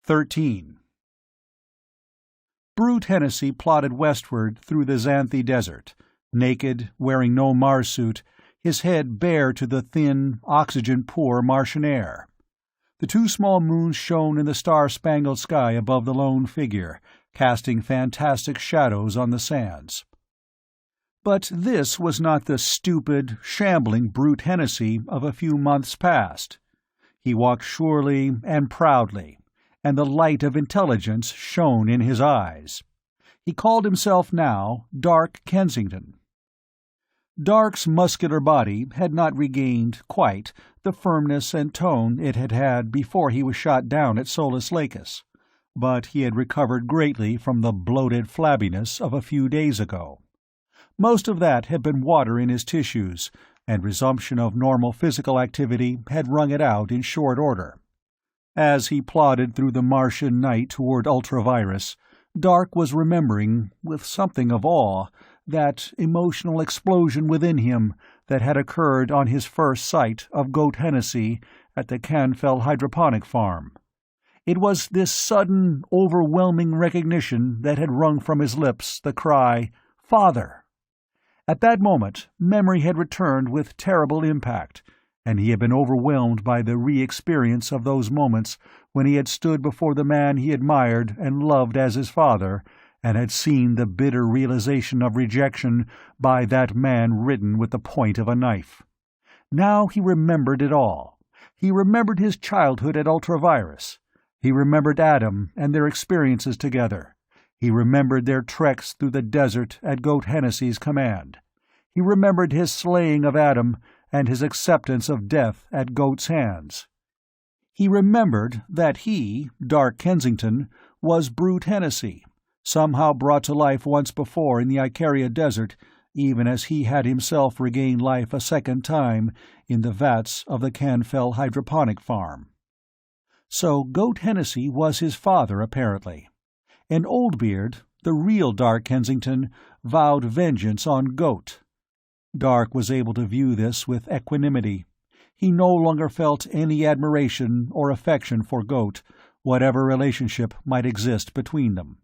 13. Brute Hennessy plodded westward through the Xanthi Desert, naked, wearing no Mars suit, his head bare to the thin, oxygen-poor Martian air. The two small moons shone in the star-spangled sky above the lone figure, casting fantastic shadows on the sands. But this was not the stupid, shambling Brute Hennessy of a few months past. He walked surely and proudly, and the light of intelligence shone in his eyes. He called himself now Dark Kensington. Dark's muscular body had not regained, quite, the firmness and tone it had had before he was shot down at Solus Lacus, but he had recovered greatly from the bloated flabbiness of a few days ago. Most of that had been water in his tissues, and resumption of normal physical activity had wrung it out in short order. As he plodded through the Martian night toward Ultravirus, Dark was remembering, with something of awe, that emotional explosion within him that had occurred on his first sight of Goat Hennessy at the Canfell hydroponic farm. It was this sudden, overwhelming recognition that had wrung from his lips the cry, "Father!" At that moment, memory had returned with terrible impact, and he had been overwhelmed by the re-experience of those moments when he had stood before the man he admired and loved as his father, and had seen the bitter realization of rejection by that man written with the point of a knife. Now he remembered it all. He remembered his childhood at Ultravirus. He remembered Adam and their experiences together. He remembered their treks through the desert at Goat Hennessy's command. He remembered his slaying of Adam and his acceptance of death at Goat's hands. He remembered that he, Dark Kensington, was Brute Hennessy, somehow brought to life once before in the Icaria desert, even as he had himself regained life a second time in the vats of the Canfell hydroponic farm. So Goat Hennessy was his father, apparently. And Oldbeard, the real Dark Kensington, vowed vengeance on Goat. Dark was able to view this with equanimity. He no longer felt any admiration or affection for Goat, whatever relationship might exist between them.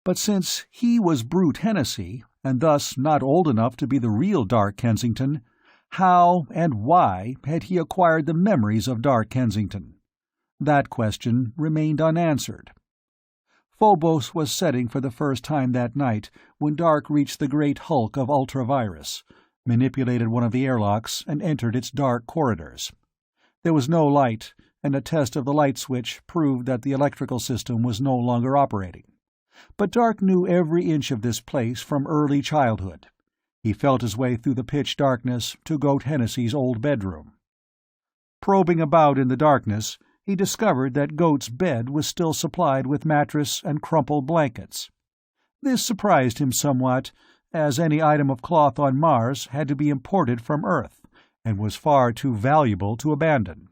But since he was Brute Hennessy, and thus not old enough to be the real Dark Kensington, how and why had he acquired the memories of Dark Kensington? That question remained unanswered. Phobos was setting for the first time that night when Dark reached the great hulk of Ultravirus, manipulated one of the airlocks, and entered its dark corridors. There was no light, and a test of the light switch proved that the electrical system was no longer operating. But Dark knew every inch of this place from early childhood. He felt his way through the pitch darkness to Goat Hennessy's old bedroom. Probing about in the darkness, he discovered that Goat's bed was still supplied with mattress and crumpled blankets. This surprised him somewhat, as any item of cloth on Mars had to be imported from Earth, and was far too valuable to abandon.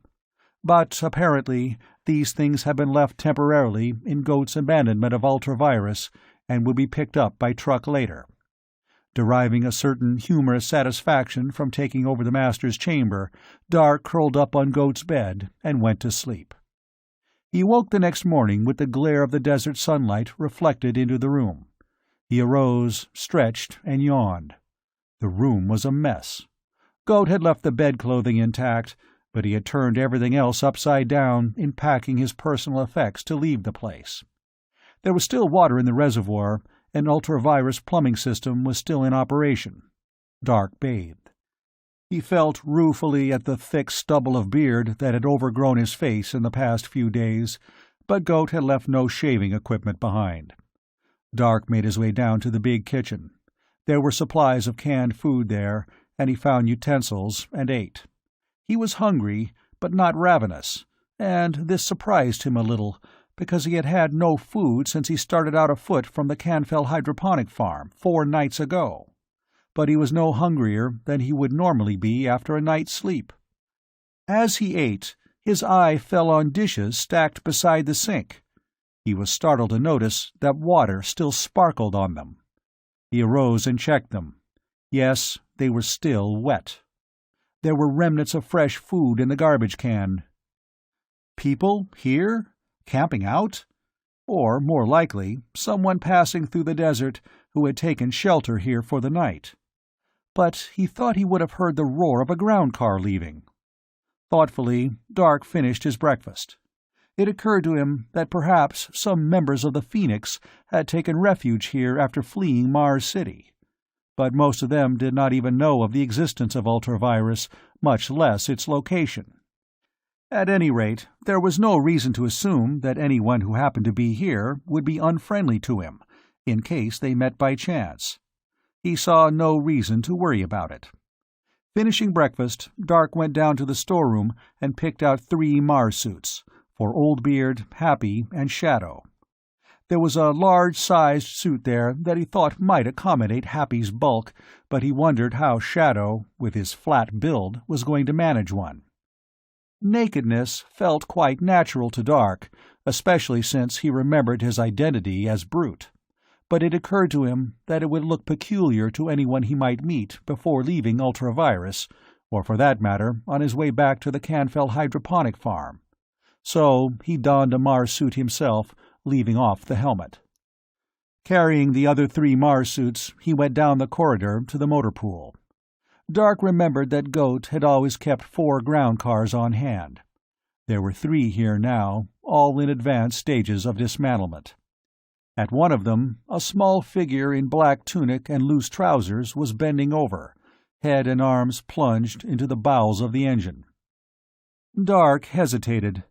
But apparently these things had been left temporarily in Goat's abandonment of Ultravirus, and would be picked up by truck later. Deriving a certain humorous satisfaction from taking over the master's chamber, Dark curled up on Goat's bed and went to sleep. He awoke the next morning with the glare of the desert sunlight reflected into the room. He arose, stretched, and yawned. The room was a mess. Goat had left the bed-clothing intact, but he had turned everything else upside down in packing his personal effects to leave the place. There was still water in the reservoir, and Ultravirus plumbing system was still in operation. Dark bathed. He felt ruefully at the thick stubble of beard that had overgrown his face in the past few days, but Goat had left no shaving equipment behind. Dark made his way down to the big kitchen. There were supplies of canned food there, and he found utensils and ate. He was hungry, but not ravenous, and this surprised him a little, because he had had no food since he started out afoot from the Canfell hydroponic farm 4 nights ago. But he was no hungrier than he would normally be after a night's sleep. As he ate, his eye fell on dishes stacked beside the sink. He was startled to notice that water still sparkled on them. He arose and checked them. Yes, they were still wet. There were remnants of fresh food in the garbage can. People here? Camping out? Or, more likely, someone passing through the desert who had taken shelter here for the night. But he thought he would have heard the roar of a ground car leaving. Thoughtfully, Dark finished his breakfast. It occurred to him that perhaps some members of the Phoenix had taken refuge here after fleeing Mars City. But most of them did not even know of the existence of Ultravirus, much less its location. At any rate, there was no reason to assume that anyone who happened to be here would be unfriendly to him, in case they met by chance. He saw no reason to worry about it. Finishing breakfast, Dark went down to the storeroom and picked out 3 Mars suits, for Oldbeard, Happy, and Shadow. There was a large-sized suit there that he thought might accommodate Happy's bulk, but he wondered how Shadow, with his flat build, was going to manage one. Nakedness felt quite natural to Dark, especially since he remembered his identity as Brute, but it occurred to him that it would look peculiar to anyone he might meet before leaving Ultravirus, or for that matter, on his way back to the Canfell hydroponic farm. So he donned a Mars suit himself, leaving off the helmet. Carrying the other 3 Mars suits, he went down the corridor to the motor pool. Dark remembered that Goat had always kept 4 ground cars on hand. There were 3 here now, all in advanced stages of dismantlement. At one of them, a small figure in black tunic and loose trousers was bending over, head and arms plunged into the bowels of the engine. Dark hesitated.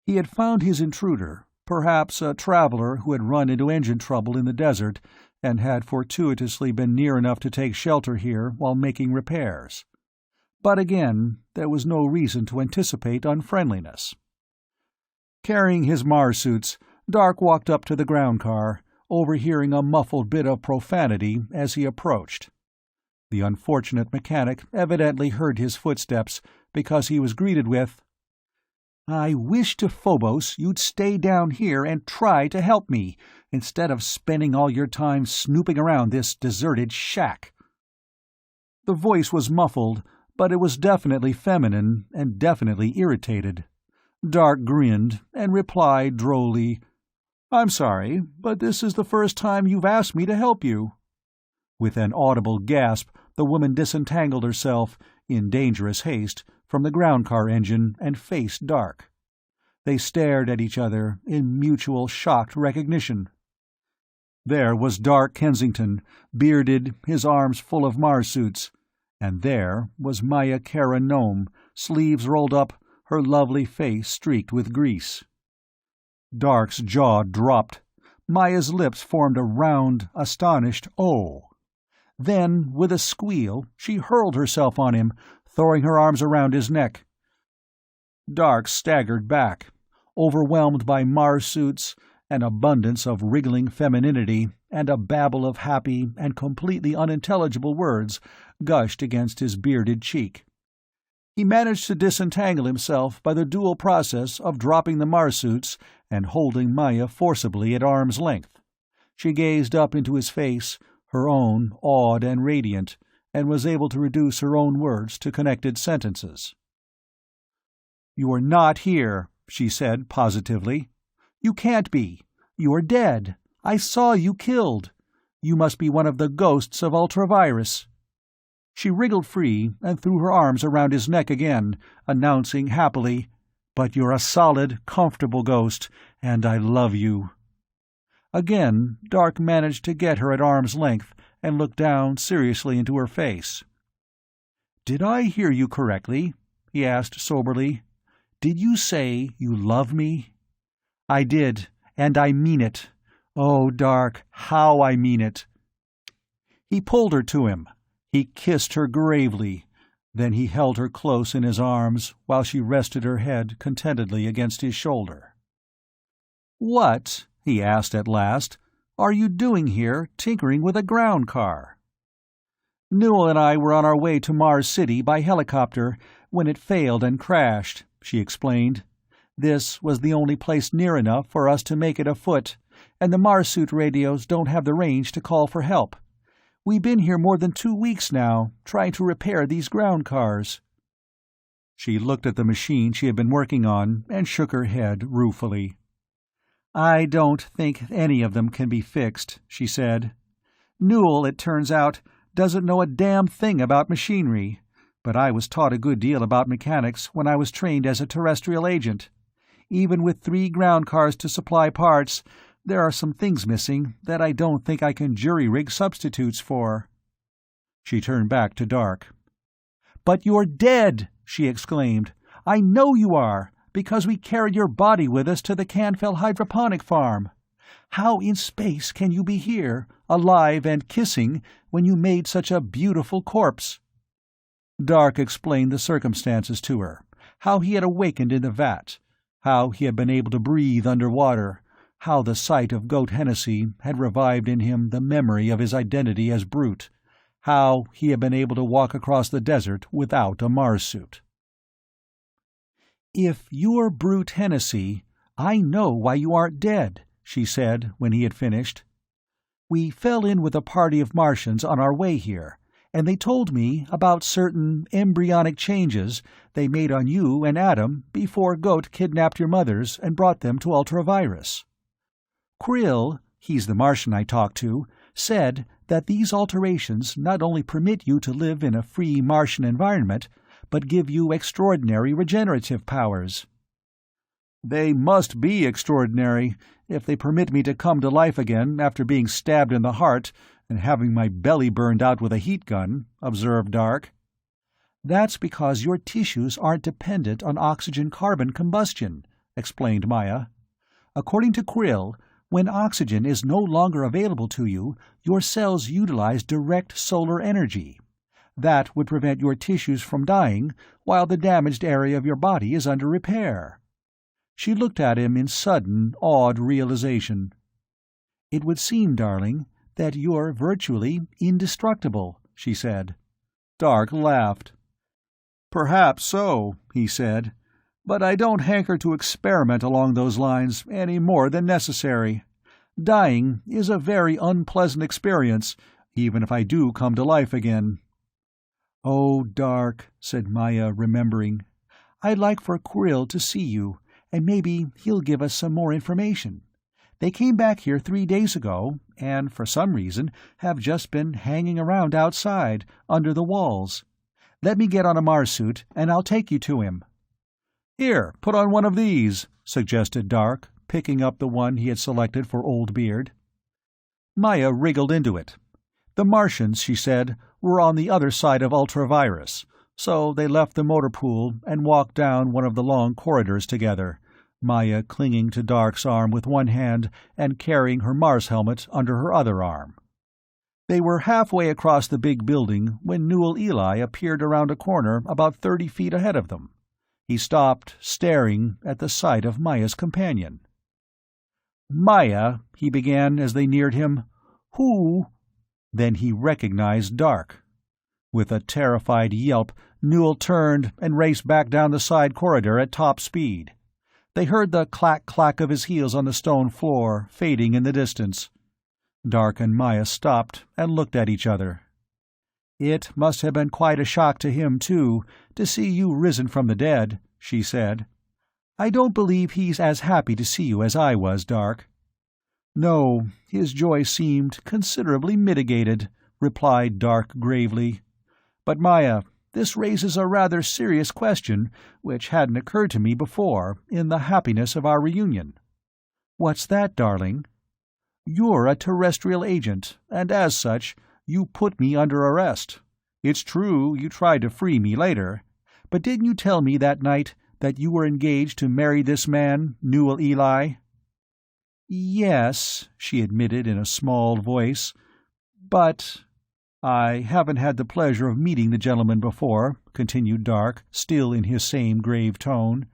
He had found his intruder, perhaps a traveler who had run into engine trouble in the desert and had fortuitously been near enough to take shelter here while making repairs. But again, there was no reason to anticipate unfriendliness. Carrying his Mars suits, Dark walked up to the ground car, overhearing a muffled bit of profanity as he approached. The unfortunate mechanic evidently heard his footsteps, because he was greeted with, "I wish to Phobos you'd stay down here and try to help me, instead of spending all your time snooping around this deserted shack." The voice was muffled, but it was definitely feminine and definitely irritated. Dark grinned and replied drolly, "I'm sorry, but this is the first time you've asked me to help you." With an audible gasp, the woman disentangled herself, in dangerous haste, from the ground car engine and faced Dark. They stared at each other in mutual shocked recognition. There was Dark Kensington, bearded, his arms full of Mars suits, and there was Maya Kara Nome, sleeves rolled up, her lovely face streaked with grease. Dark's jaw dropped. Maya's lips formed a round, astonished O. Then, with a squeal, she hurled herself on him, throwing her arms around his neck. Dark staggered back, overwhelmed by Mars suits, an abundance of wriggling femininity, and a babble of happy and completely unintelligible words gushed against his bearded cheek. He managed to disentangle himself by the dual process of dropping the Mars suits and holding Maya forcibly at arm's length. She gazed up into his face, her own awed and radiant, and was able to reduce her own words to connected sentences. "You are not here," she said positively. "You can't be. You are dead. I saw you killed. You must be one of the ghosts of Ultravirus." She wriggled free and threw her arms around his neck again, announcing happily, "But you're a solid, comfortable ghost, and I love you." Again, Dark managed to get her at arm's length and looked down seriously into her face. "Did I hear you correctly?" he asked soberly. "Did you say you love me?" "I did, and I mean it. Oh, Dark, how I mean it." He pulled her to him. He kissed her gravely. Then he held her close in his arms while she rested her head contentedly against his shoulder. "What," he asked at last, "are you doing here, tinkering with a ground car?" "Newell and I were on our way to Mars City by helicopter when it failed and crashed," she explained. "This was the only place near enough for us to make it afoot, and the Mars suit radios don't have the range to call for help. We've been here more than 2 weeks now, trying to repair these ground cars." She looked at the machine she had been working on and shook her head ruefully. "I don't think any of them can be fixed," she said. "Newell, it turns out, doesn't know a damn thing about machinery, but I was taught a good deal about mechanics when I was trained as a terrestrial agent. Even with 3 ground cars to supply parts, there are some things missing that I don't think I can jury-rig substitutes for." She turned back to Dark. "But you're dead!" she exclaimed. "I know you are, because we carried your body with us to the Canfell hydroponic farm. How in space can you be here, alive and kissing, when you made such a beautiful corpse?" Dark explained the circumstances to her, how he had awakened in the vat, how he had been able to breathe under water, how the sight of goat Hennessy had revived in him the memory of his identity as Brute, how he had been able to walk across the desert without a Mars suit. "If you're Brute Hennessy, I know why you aren't dead," she said when he had finished. "We fell in with a party of Martians on our way here, and they told me about certain embryonic changes they made on you and Adam before Goat kidnapped your mothers and brought them to Ultravirus. Krill, he's the Martian I talked to, said that these alterations not only permit you to live in a free Martian environment, but give you extraordinary regenerative powers." "They must be extraordinary, if they permit me to come to life again after being stabbed in the heart and having my belly burned out with a heat gun," observed Dark. "That's because your tissues aren't dependent on oxygen-carbon combustion," explained Maya. "According to Krill, when oxygen is no longer available to you, your cells utilize direct solar energy. That would prevent your tissues from dying while the damaged area of your body is under repair." She looked at him in sudden, awed realization. "It would seem, darling, that you're virtually indestructible," she said. Dark laughed. "Perhaps so," he said, "but I don't hanker to experiment along those lines any more than necessary. Dying is a very unpleasant experience, even if I do come to life again." "Oh, Dark," said Maya, remembering. "I'd like for Krill to see you, and maybe he'll give us some more information. They came back here 3 days ago, and for some reason have just been hanging around outside, under the walls. Let me get on a Mars suit, and I'll take you to him." "Here, put on one of these," suggested Dark, picking up the one he had selected for Old Beard. Maya wriggled into it. The Martians, she said, were on the other side of Ultravirus, so they left the motor pool and walked down one of the long corridors together, Maya clinging to Dark's arm with one hand and carrying her Mars helmet under her other arm. They were halfway across the big building when Newell Eli appeared around a corner about 30 feet ahead of them. He stopped, staring at the sight of Maya's companion. "Maya," he began as they neared him, "who—" Then he recognized Dark. With a terrified yelp, Newell turned and raced back down the side corridor at top speed. They heard the clack-clack of his heels on the stone floor, fading in the distance. Dark and Maya stopped and looked at each other. "It must have been quite a shock to him, too, to see you risen from the dead," she said. "I don't believe he's as happy to see you as I was, Dark." "No, his joy seemed considerably mitigated," replied Dark gravely. "But Maya, this raises a rather serious question which hadn't occurred to me before in the happiness of our reunion." "What's that, darling?" "You're a terrestrial agent, and as such, you put me under arrest. It's true you tried to free me later, but didn't you tell me that night that you were engaged to marry this man, Newell Eli?" "Yes," she admitted in a small voice, "but—" "I haven't had the pleasure of meeting the gentleman before," continued Dark, still in his same grave tone.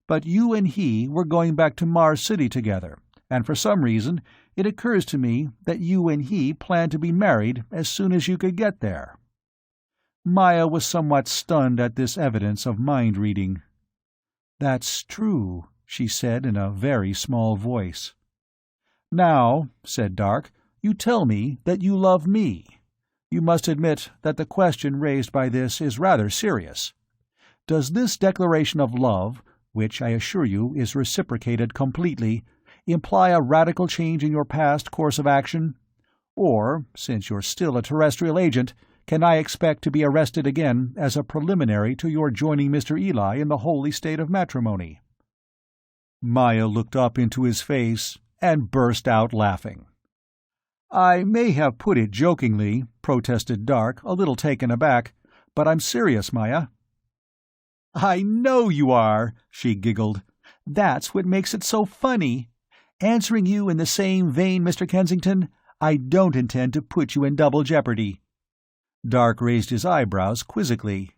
"But you and he were going back to Mars City together, and for some reason it occurs to me that you and he plan to be married as soon as you could get there." Maya was somewhat stunned at this evidence of mind-reading. "That's true," she said in a very small voice. "Now," said Dark, "you tell me that you love me. You must admit that the question raised by this is rather serious. Does this declaration of love, which I assure you is reciprocated completely, imply a radical change in your past course of action? Or, since you're still a terrestrial agent, can I expect to be arrested again as a preliminary to your joining Mr. Eli in the holy state of matrimony?" Maya looked up into his face and burst out laughing. "I may have put it jokingly," protested Dark, a little taken aback, "but I'm serious, Maya." "I know you are," she giggled. "That's what makes it so funny. Answering you in the same vein, Mr. Kensington, I don't intend to put you in double jeopardy." Dark raised his eyebrows quizzically.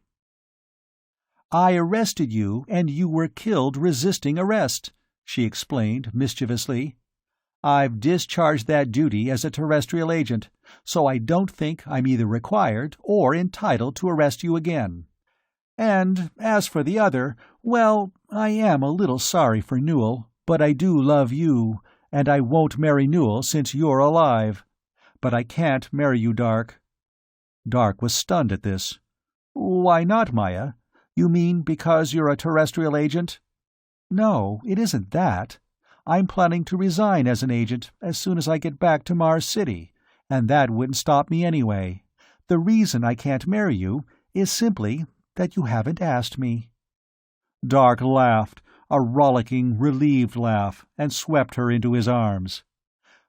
"I arrested you, and you were killed resisting arrest," she explained mischievously. "I've discharged that duty as a terrestrial agent, so I don't think I'm either required or entitled to arrest you again. And as for the other, well, I am a little sorry for Newell, but I do love you, and I won't marry Newell since you're alive. But I can't marry you, Dark." Dark was stunned at this. "Why not, Maya? You mean because you're a terrestrial agent?" "No, it isn't that. I'm planning to resign as an agent as soon as I get back to Mars City, and that wouldn't stop me anyway. The reason I can't marry you is simply that you haven't asked me." Dark laughed, a rollicking, relieved laugh, and swept her into his arms.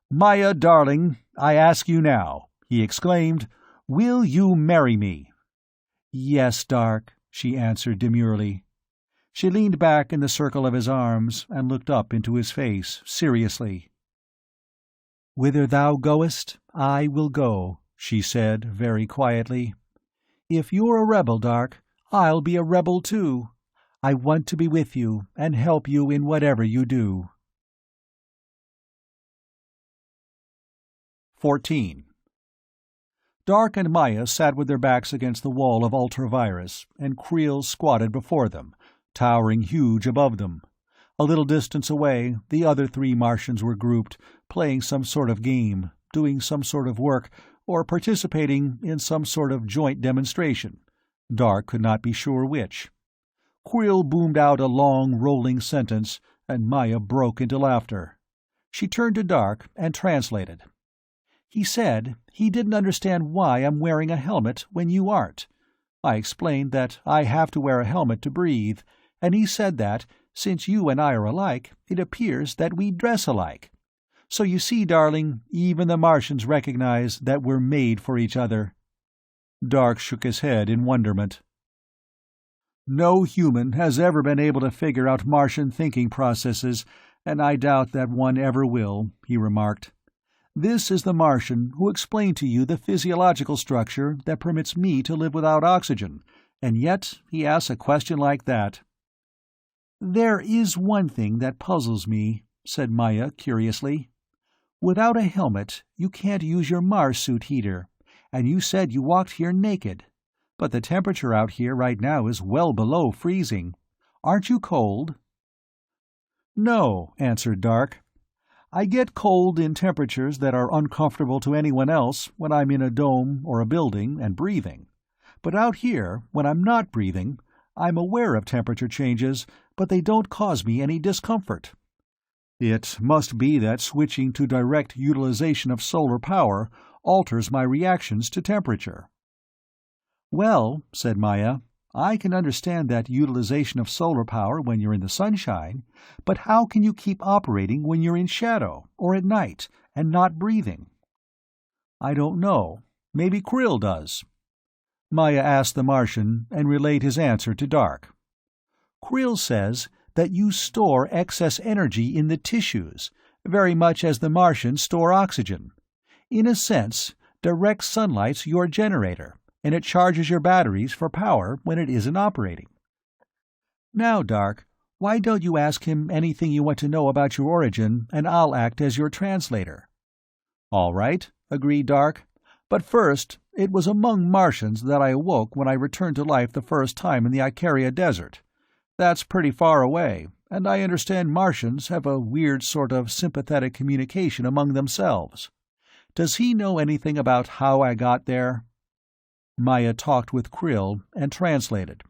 "Maya, darling, I ask you now," he exclaimed, "will you marry me?" "Yes, Dark," she answered demurely. She leaned back in the circle of his arms and looked up into his face seriously. "Whither thou goest, I will go," she said very quietly. "If you're a rebel, Dark, I'll be a rebel too. I want to be with you and help you in whatever you do." 14. Dark and Maya sat with their backs against the wall of ultravirus, and Creel squatted before them, towering huge above them. A little distance away, the other 3 Martians were grouped, playing some sort of game, doing some sort of work, or participating in some sort of joint demonstration. Dark could not be sure which. Creel boomed out a long, rolling sentence, and Maya broke into laughter. She turned to Dark and translated. "He said he didn't understand why I'm wearing a helmet when you aren't. I explained that I have to wear a helmet to breathe, and he said that, since you and I are alike, it appears that we dress alike. So you see, darling, even the Martians recognize that we're made for each other." Dark shook his head in wonderment. "No human has ever been able to figure out Martian thinking processes, and I doubt that one ever will," he remarked. "This is the Martian who explained to you the physiological structure that permits me to live without oxygen, and yet he asks a question like that." "There is one thing that puzzles me," said Maya curiously. "Without a helmet, you can't use your Mars suit heater, and you said you walked here naked. But the temperature out here right now is well below freezing. Aren't you cold?" "No," answered Dark. "I get cold in temperatures that are uncomfortable to anyone else when I'm in a dome or a building and breathing. But out here, when I'm not breathing, I'm aware of temperature changes, but they don't cause me any discomfort. It must be that switching to direct utilization of solar power alters my reactions to temperature." "Well," said Maya, "I can understand that utilization of solar power when you're in the sunshine, but how can you keep operating when you're in shadow, or at night, and not breathing?" "I don't know. Maybe Krill does." Maya asked the Martian, and relayed his answer to Dark. "Krill says that you store excess energy in the tissues, very much as the Martians store oxygen. In a sense, direct sunlight's your generator, and it charges your batteries for power when it isn't operating. Now, Dark, why don't you ask him anything you want to know about your origin, and I'll act as your translator?" "All right," agreed Dark. "But first, it was among Martians that I awoke when I returned to life the first time in the Icaria Desert. That's pretty far away, and I understand Martians have a weird sort of sympathetic communication among themselves. Does he know anything about how I got there?" Maya talked with Krill and translated.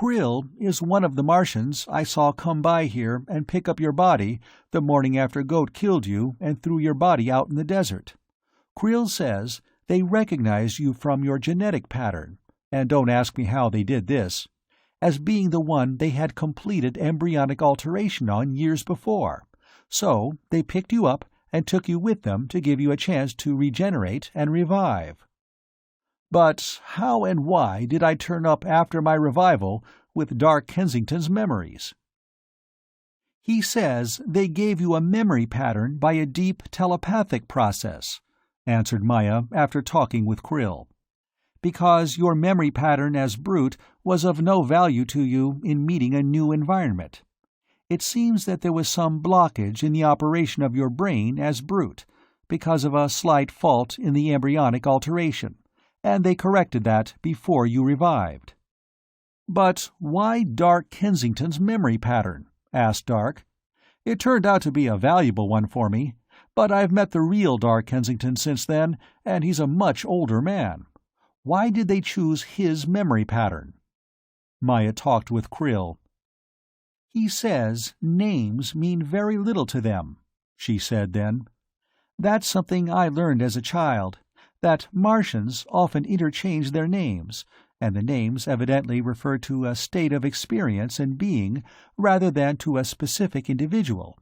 Krill is one of the Martians I saw come by here and pick up your body the morning after Goat killed you and threw your body out in the desert. Krill says they recognized you from your genetic pattern, and don't ask me how they did this, as being the one they had completed embryonic alteration on years before. So they picked you up and took you with them to give you a chance to regenerate and revive. But how and why did I turn up after my revival with Dark Kensington's memories? He says they gave you a memory pattern by a deep telepathic process, answered Maya after talking with Krill. Because your memory pattern as Brute was of no value to you in meeting a new environment. It seems that there was some blockage in the operation of your brain as Brute, because of a slight fault in the embryonic alteration, and they corrected that before you revived. "But why Dark Kensington's memory pattern?" asked Dark. "It turned out to be a valuable one for me, but I've met the real Dark Kensington since then, and he's a much older man. Why did they choose his memory pattern?" Maya talked with Krill. "He says names mean very little to them," she said then. "That's something I learned as a child, that Martians often interchange their names, and the names evidently refer to a state of experience and being rather than to a specific individual.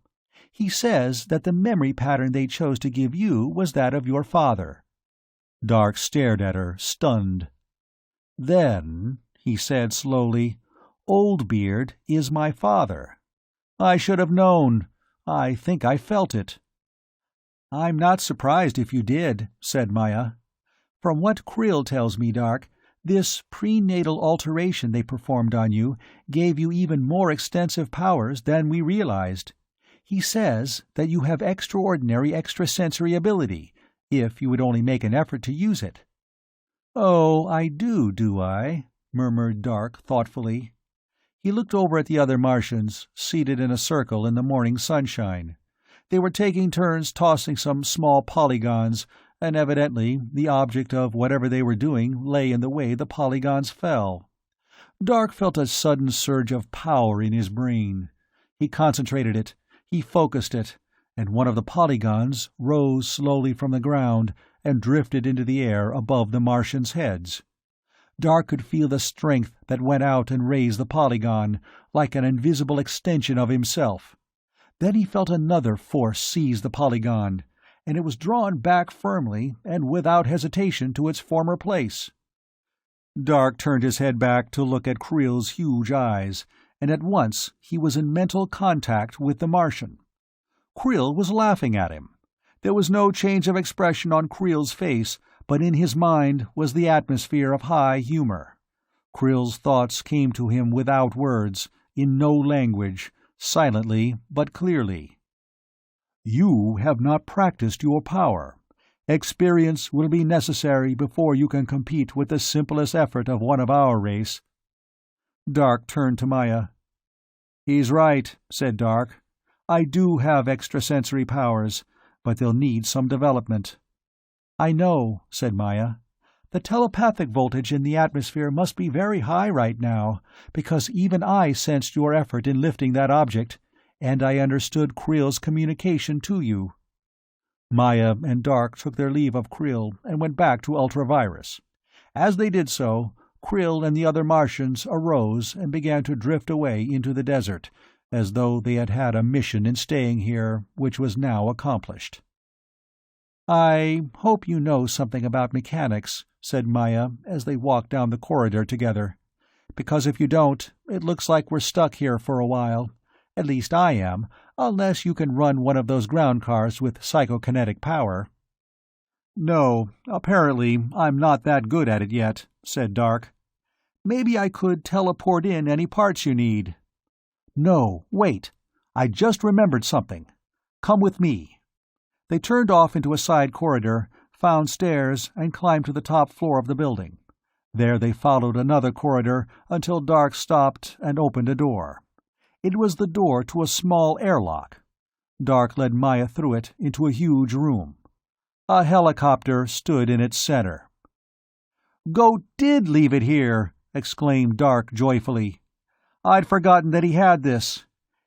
He says that the memory pattern they chose to give you was that of your father." Dark stared at her, stunned. "Then," he said slowly, "Oldbeard is my father. I should have known. I think I felt it." "I'm not surprised if you did," said Maya. "From what Krill tells me, Dark, this prenatal alteration they performed on you gave you even more extensive powers than we realized. He says that you have extraordinary extrasensory ability, if you would only make an effort to use it." "Oh, I do I?" murmured Dark thoughtfully. He looked over at the other Martians, seated in a circle in the morning sunshine. They were taking turns tossing some small polygons, and evidently the object of whatever they were doing lay in the way the polygons fell. Dark felt a sudden surge of power in his brain. He concentrated it, he focused it, and one of the polygons rose slowly from the ground and drifted into the air above the Martians' heads. Dark could feel the strength that went out and raised the polygon, like an invisible extension of himself. Then he felt another force seize the polygon, and it was drawn back firmly and without hesitation to its former place. Dark turned his head back to look at Krill's huge eyes, and at once he was in mental contact with the Martian. Krill was laughing at him. There was no change of expression on Krill's face, but in his mind was the atmosphere of high humor. Krill's thoughts came to him without words, in no language, silently but clearly. "You have not practiced your power. Experience will be necessary before you can compete with the simplest effort of one of our race." Dark turned to Maya. "He's right," said Dark. "I do have extrasensory powers, but they'll need some development." "I know," said Maya. "The telepathic voltage in the atmosphere must be very high right now, because even I sensed your effort in lifting that object, and I understood Krill's communication to you." Maya and Dark took their leave of Krill and went back to Ultravirus. As they did so, Krill and the other Martians arose and began to drift away into the desert, as though they had had a mission in staying here which was now accomplished. "I hope you know something about mechanics," said Maya as they walked down the corridor together. "Because if you don't, it looks like we're stuck here for a while. At least I am, unless you can run one of those ground cars with psychokinetic power." "No, apparently I'm not that good at it yet," said Dark. "Maybe I could teleport in any parts you need." "No, wait. I just remembered something. Come with me." They turned off into a side corridor, found stairs, and climbed to the top floor of the building. There they followed another corridor until Dark stopped and opened a door. It was the door to a small airlock. Dark led Maya through it into a huge room. A helicopter stood in its center. "Goat did leave it here!" exclaimed Dark joyfully. I'd forgotten that he had this.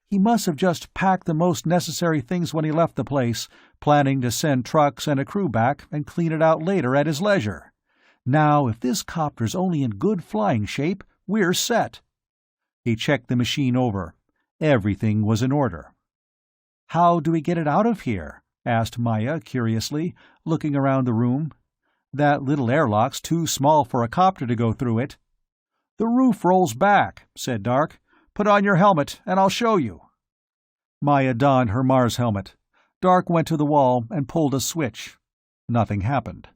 He must have just packed the most necessary things when he left the place, planning to send trucks and a crew back and clean it out later at his leisure. Now, if this copter's only in good flying shape, we're set." He checked the machine over. Everything was in order. "How do we get it out of here?" asked Maya curiously, looking around the room. "That little airlock's too small for a copter to go through it." "The roof rolls back," said Dark. "Put on your helmet, and I'll show you." Maya donned her Mars helmet. Dark went to the wall and pulled a switch. Nothing happened.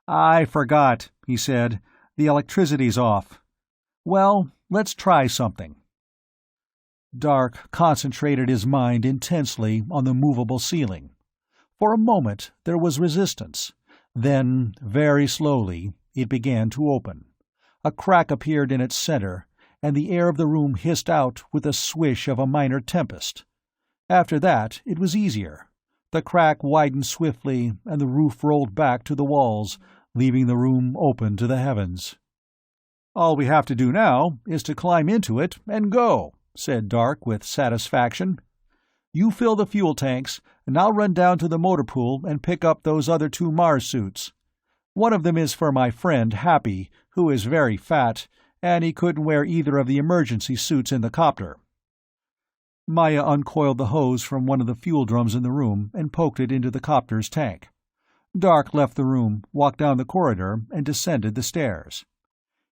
"I forgot," he said. "The electricity's off. Well, let's try something." Dark concentrated his mind intensely on the movable ceiling. For a moment there was resistance. Then, very slowly, it began to open. A crack appeared in its center, and the air of the room hissed out with the swish of a minor tempest. After that, it was easier. The crack widened swiftly, and the roof rolled back to the walls, leaving the room open to the heavens. "All we have to do now is to climb into it and go," said Dark with satisfaction. "You fill the fuel tanks, and I'll run down to the motor pool and pick up those other 2 Mars suits. One of them is for my friend Happy, who is very fat, and he couldn't wear either of the emergency suits in the copter." Maya uncoiled the hose from one of the fuel drums in the room and poked it into the copter's tank. Dark left the room, walked down the corridor, and descended the stairs.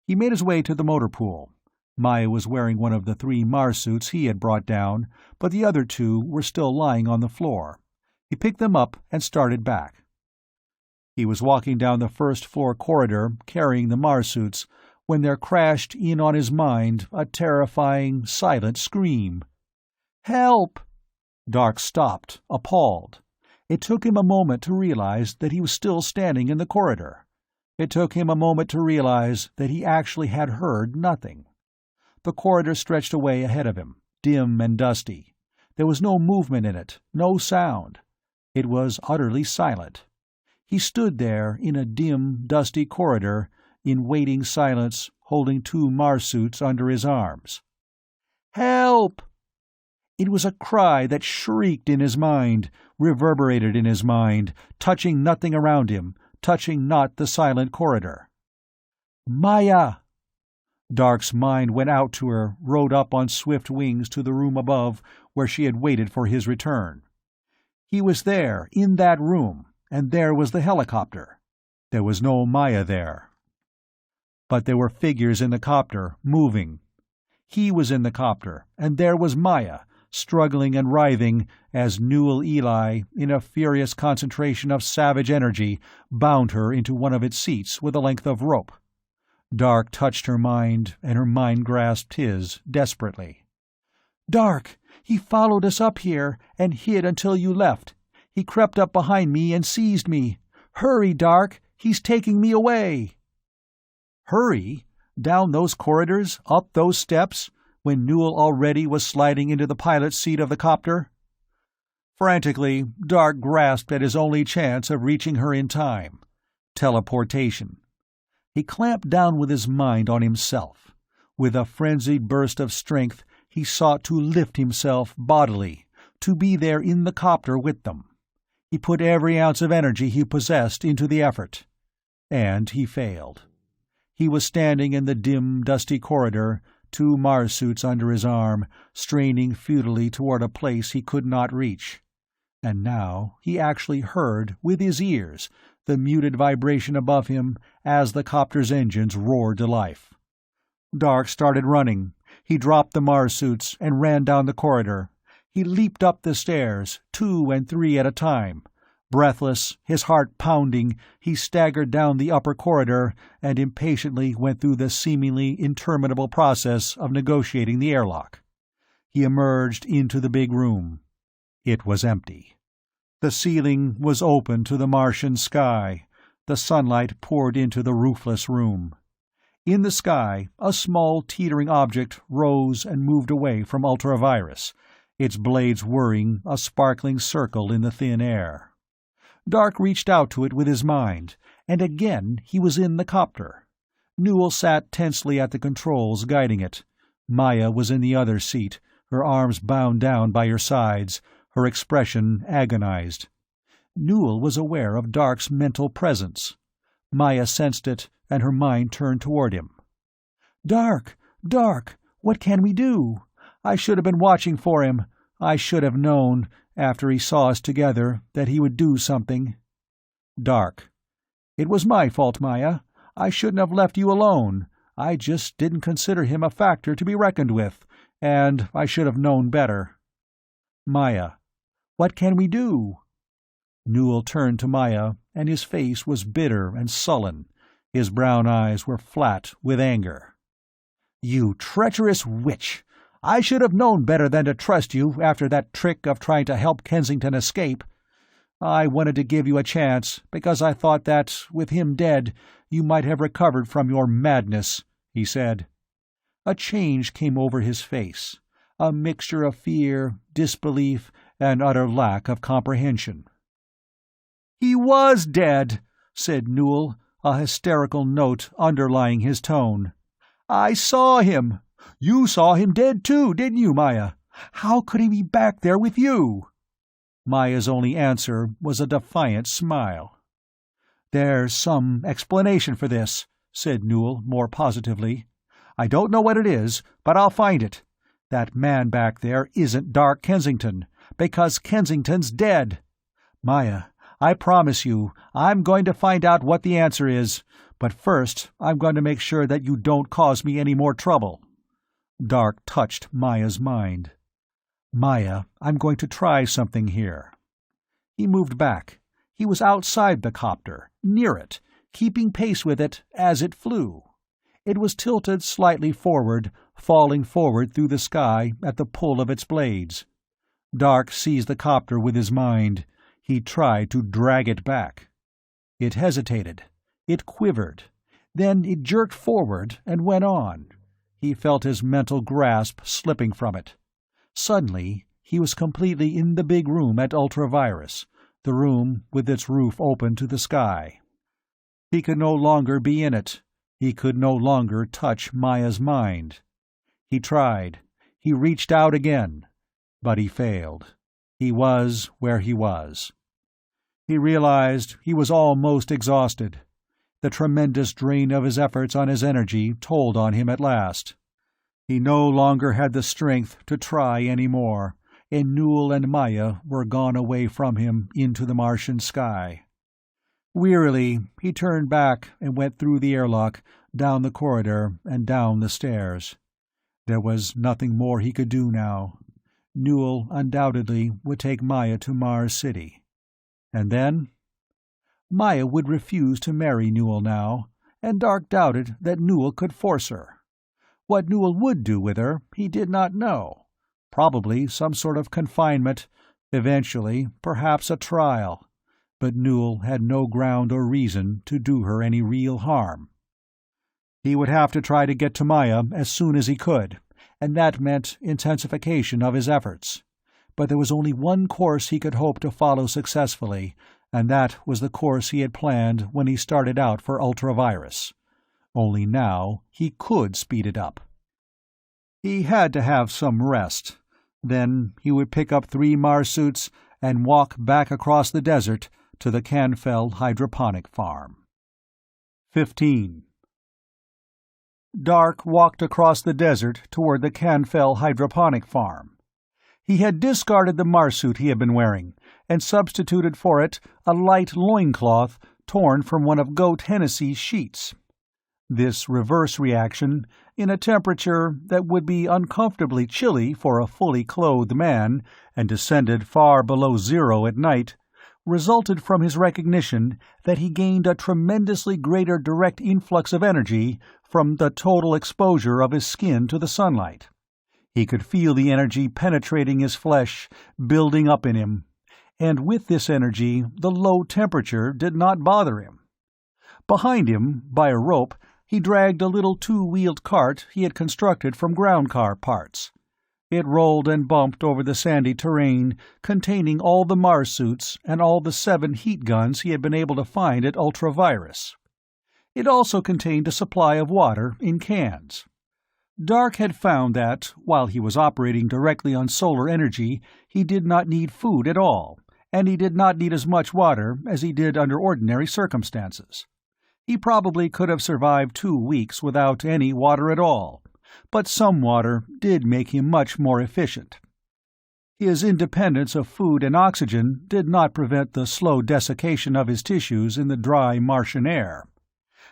He made his way to the motor pool. Maya was wearing one of the 3 Mars suits he had brought down, but the other 2 were still lying on the floor. He picked them up and started back. He was walking down the first-floor corridor, carrying the Mars suits, when there crashed in on his mind a terrifying, silent scream. "Help!" Dark stopped, appalled. It took him a moment to realize that he was still standing in the corridor. It took him a moment to realize that he actually had heard nothing. The corridor stretched away ahead of him, dim and dusty. There was no movement in it, no sound. It was utterly silent. He stood there in a dim, dusty corridor, in waiting silence, holding 2 Mars suits under his arms. "Help!" It was a cry that shrieked in his mind, reverberated in his mind, touching nothing around him, touching not the silent corridor. "Maya!" Dark's mind went out to her, rode up on swift wings to the room above where she had waited for his return. He was there, in that room, and there was the helicopter. There was no Maya there. But there were figures in the copter, moving. He was in the copter, and there was Maya, struggling and writhing, as Newell Eli, in a furious concentration of savage energy, bound her into one of its seats with a length of rope. Dark touched her mind, and her mind grasped his, desperately. "Dark, he followed us up here, and hid until you left. He crept up behind me and seized me. Hurry, Dark, he's taking me away." Hurry? Down those corridors, up those steps, when Newell already was sliding into the pilot's seat of the copter? Frantically, Dark grasped at his only chance of reaching her in time: teleportation. He clamped down with his mind on himself. With a frenzied burst of strength, he sought to lift himself bodily, to be there in the copter with them. He put every ounce of energy he possessed into the effort. And he failed. He was standing in the dim, dusty corridor, 2 Mars suits under his arm, straining futilely toward a place he could not reach. And now he actually heard, with his ears, the muted vibration above him as the copter's engines roared to life. Dark started running. He dropped the Mars suits and ran down the corridor. He leaped up the stairs, 2 and 3 at a time. Breathless, his heart pounding, he staggered down the upper corridor and impatiently went through the seemingly interminable process of negotiating the airlock. He emerged into the big room. It was empty. The ceiling was open to the Martian sky. The sunlight poured into the roofless room. In the sky, a small teetering object rose and moved away from Ultravirus, its blades whirring a sparkling circle in the thin air. Dark reached out to it with his mind, and again he was in the copter. Newell sat tensely at the controls guiding it. Maya was in the other seat, her arms bound down by her sides, her expression agonized. Newell was aware of Dark's mental presence. Maya sensed it, and her mind turned toward him. "Dark! Dark! What can we do? I should have been watching for him. I should have known, after he saw us together, that he would do something." Dark: "It was my fault, Maya. I shouldn't have left you alone. I just didn't consider him a factor to be reckoned with, and I should have known better." Maya: "What can we do?" Newell turned to Maya, and his face was bitter and sullen. His brown eyes were flat with anger. "You treacherous witch! I should have known better than to trust you after that trick of trying to help Kensington escape. I wanted to give you a chance, because I thought that, with him dead, you might have recovered from your madness," he said. A change came over his face, a mixture of fear, disbelief, and utter lack of comprehension. "He was dead," said Newell, a hysterical note underlying his tone. "I saw him. You saw him dead too, didn't you, Maya? How could he be back there with you?" Maya's only answer was a defiant smile. "There's some explanation for this," said Newell more positively. "I don't know what it is, but I'll find it. That man back there isn't Dark Kensington, because Kensington's dead. Maya, I promise you, I'm going to find out what the answer is, but first I'm going to make sure that you don't cause me any more trouble." Dark touched Maya's mind. "Maya, I'm going to try something here." He moved back. He was outside the copter, near it, keeping pace with it as it flew. It was tilted slightly forward, falling forward through the sky at the pull of its blades. Dark seized the copter with his mind. He tried to drag it back. It hesitated. It quivered. Then it jerked forward and went on. He felt his mental grasp slipping from it. Suddenly, he was completely in the big room at Ultravirus, the room with its roof open to the sky. He could no longer be in it. He could no longer touch Maya's mind. He tried. He reached out again. But he failed. He was where he was. He realized he was almost exhausted. The tremendous drain of his efforts on his energy told on him at last. He no longer had the strength to try any more, and Newell and Maya were gone away from him into the Martian sky. Wearily, he turned back and went through the airlock, down the corridor, and down the stairs. There was nothing more he could do now. Newell undoubtedly would take Maya to Mars City. And then? Maya would refuse to marry Newell now, and Dark doubted that Newell could force her. What Newell would do with her, he did not know. Probably some sort of confinement, eventually perhaps a trial, but Newell had no ground or reason to do her any real harm. He would have to try to get to Maya as soon as he could, and that meant intensification of his efforts. But there was only one course he could hope to follow successfully, and that was the course he had planned when he started out for Ultravirus. Only now he could speed it up. He had to have some rest. Then he would pick up 3 Mars suits and walk back across the desert to the Canfell hydroponic farm. 15. Dark walked across the desert toward the Canfell hydroponic farm. He had discarded the Marsuit he had been wearing, and substituted for it a light loincloth torn from one of Goat Hennessy's sheets. This reverse reaction, in a temperature that would be uncomfortably chilly for a fully clothed man, and descended far below zero at night, resulted from his recognition that he gained a tremendously greater direct influx of energy from the total exposure of his skin to the sunlight. He could feel the energy penetrating his flesh, building up in him, and with this energy the low temperature did not bother him. Behind him, by a rope, he dragged a little 2-wheeled cart he had constructed from ground-car parts. It rolled and bumped over the sandy terrain, containing all the Mars suits and all the 7 heat guns he had been able to find at Ultravirus. It also contained a supply of water in cans. Dark had found that, while he was operating directly on solar energy, he did not need food at all, and he did not need as much water as he did under ordinary circumstances. He probably could have survived 2 weeks without any water at all, but some water did make him much more efficient. His independence of food and oxygen did not prevent the slow desiccation of his tissues in the dry Martian air.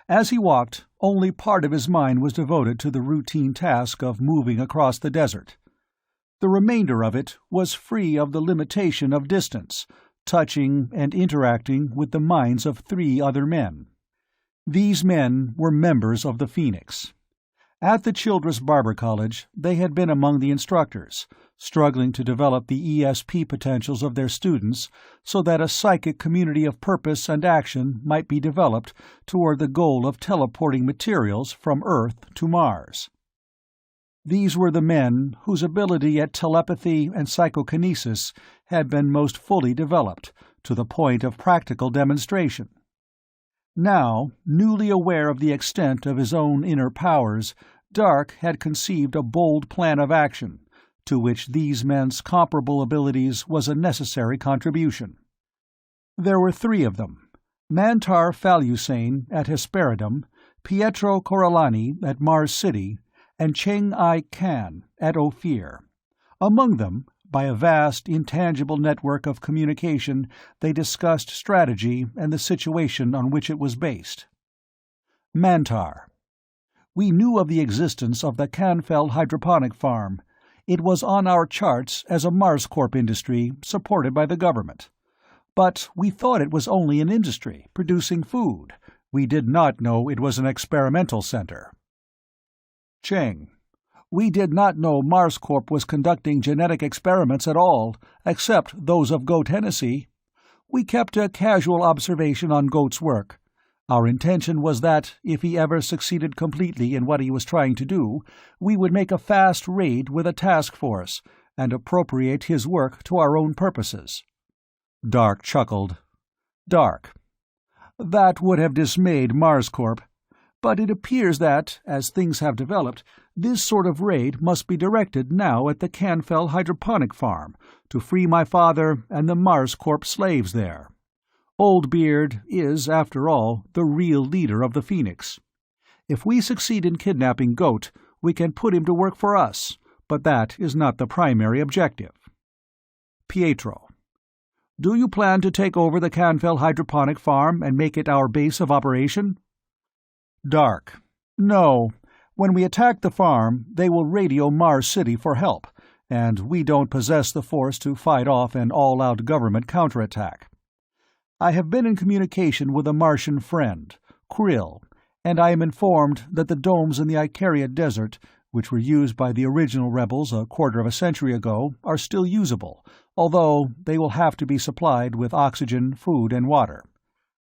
As he walked, only part of his mind was devoted to the routine task of moving across the desert. The remainder of it was free of the limitation of distance, touching and interacting with the minds of 3 other men. These men were members of the Phoenix. At the Childress Barber College, they had been among the instructors, struggling to develop the ESP potentials of their students so that a psychic community of purpose and action might be developed toward the goal of teleporting materials from Earth to Mars. These were the men whose ability at telepathy and psychokinesis had been most fully developed, to the point of practical demonstration. Now, newly aware of the extent of his own inner powers, Dark had conceived a bold plan of action, to which these men's comparable abilities was a necessary contribution. There were 3 of them: Mantar Phalusane at Hesperidum, Pietro Corellani at Mars City, and Cheng-I Kan at Ophir. Among them, by a vast, intangible network of communication, they discussed strategy and the situation on which it was based. Mantar. We knew of the existence of the Canfell hydroponic farm. It was on our charts as a MarsCorp industry supported by the government. But we thought it was only an industry, producing food. We did not know it was an experimental center. Cheng. We did not know MarsCorp was conducting genetic experiments at all, except those of Goat Hennessy. We kept a casual observation on Goat's work. Our intention was that, if he ever succeeded completely in what he was trying to do, we would make a fast raid with a task force, and appropriate his work to our own purposes. Dark chuckled. Dark. That would have dismayed MarsCorp. But it appears that, as things have developed, this sort of raid must be directed now at the Canfell hydroponic farm, to free my father and the MarsCorp slaves there. Old Beard is, after all, the real leader of the Phoenix. If we succeed in kidnapping Goat, we can put him to work for us, but that is not the primary objective. Pietro. Do you plan to take over the Canfell hydroponic farm and make it our base of operation? Dark. No. When we attack the farm, they will radio Mars City for help, and we don't possess the force to fight off an all-out government counterattack. I have been in communication with a Martian friend, Krill, and I am informed that the domes in the Icaria Desert, which were used by the original rebels a quarter of a century ago, are still usable, although they will have to be supplied with oxygen, food, and water.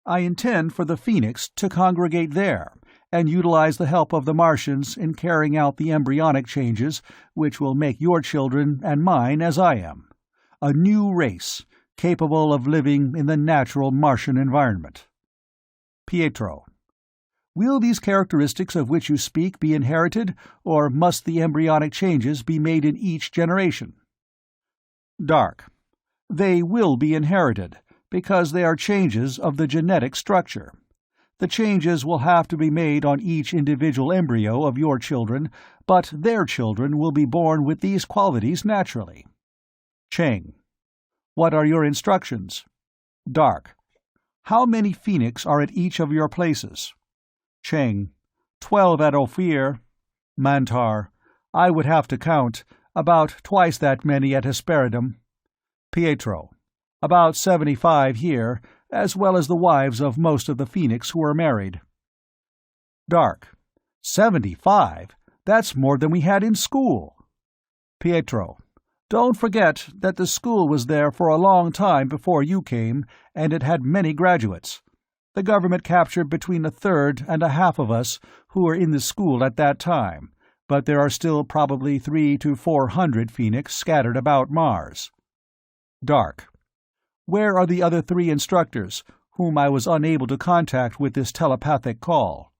I intend for the Phoenix to congregate there, and utilize the help of the Martians in carrying out the embryonic changes which will make your children and mine as I am. A new race, capable of living in the natural Martian environment. Pietro. Will these characteristics of which you speak be inherited, or must the embryonic changes be made in each generation? Dark. They will be inherited, because they are changes of the genetic structure. The changes will have to be made on each individual embryo of your children, but their children will be born with these qualities naturally. Cheng. What are your instructions? Dark. How many Phoenix are at each of your places? Cheng. 12 at Ophir. Mantar. I would have to count. About twice that many at Hesperidum. Pietro. About 75 here, as well as the wives of most of the Phoenix who are married. Dark. 75? That's more than we had in school. Pietro. Don't forget that the school was there for a long time before you came, and it had many graduates. The government captured between a third and a half of us who were in the school at that time, but there are still probably 300 to 400 Phoenix scattered about Mars. Dark. Where are the other 3 instructors, whom I was unable to contact with this telepathic call?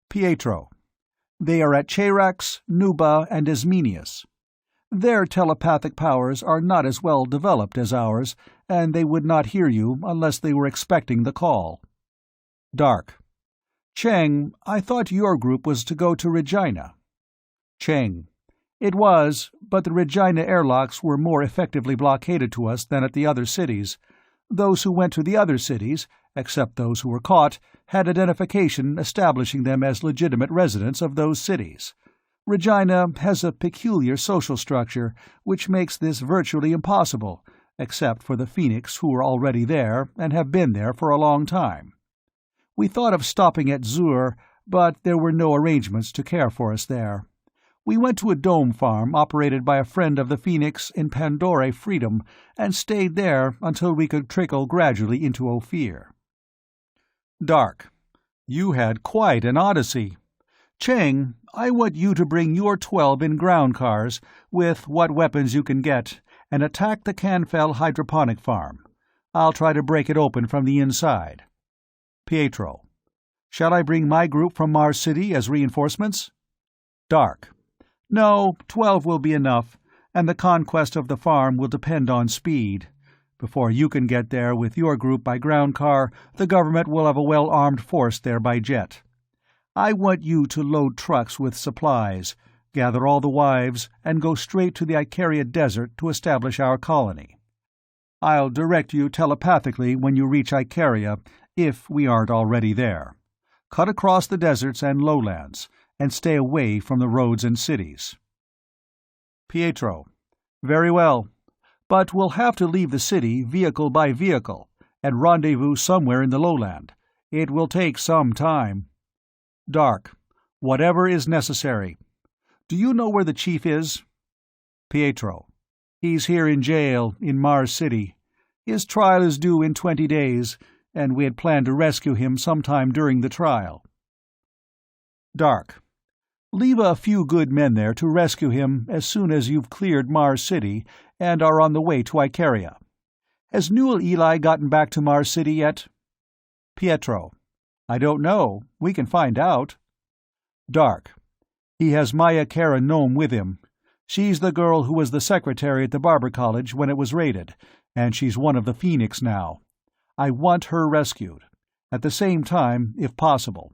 Pietro. They are at Cherax, Nuba, and Ismenius. Their telepathic powers are not as well developed as ours, and they would not hear you unless they were expecting the call. Dark. Cheng, I thought your group was to go to Regina. Cheng. It was, but the Regina airlocks were more effectively blockaded to us than at the other cities. Those who went to the other cities, except those who were caught, had identification establishing them as legitimate residents of those cities. Regina has a peculiar social structure, which makes this virtually impossible, except for the Phoenix who are already there and have been there for a long time. We thought of stopping at Zur, but there were no arrangements to care for us there. We went to a dome farm operated by a friend of the Phoenix in Pandora Freedom and stayed there until we could trickle gradually into Ophir. Dark. You had quite an odyssey. Cheng, I want you to bring your 12 in ground cars, with what weapons you can get, and attack the Canfell hydroponic farm. I'll try to break it open from the inside. Pietro. Shall I bring my group from Mars City as reinforcements? Dark. No, 12 will be enough, and the conquest of the farm will depend on speed. Before you can get there with your group by ground car, the government will have a well-armed force there by jet. I want you to load trucks with supplies, gather all the wives, and go straight to the Icaria Desert to establish our colony. I'll direct you telepathically when you reach Icaria, if we aren't already there. Cut across the deserts and lowlands, and stay away from the roads and cities. Pietro. Very well. But we'll have to leave the city vehicle by vehicle, and rendezvous somewhere in the lowland. It will take some time. Dark. Whatever is necessary. Do you know where the chief is? Pietro. He's here in jail, in Mars City. His trial is due in 20 days, and we had planned to rescue him sometime during the trial. Dark. Leave a few good men there to rescue him as soon as you've cleared Mars City and are on the way to Icaria. Has Newell Eli gotten back to Mars City yet? Pietro. I don't know. We can find out. Dark. He has Maya Kara Nome with him. She's the girl who was the secretary at the Barber College when it was raided, and she's one of the Phoenix now. I want her rescued. At the same time, if possible.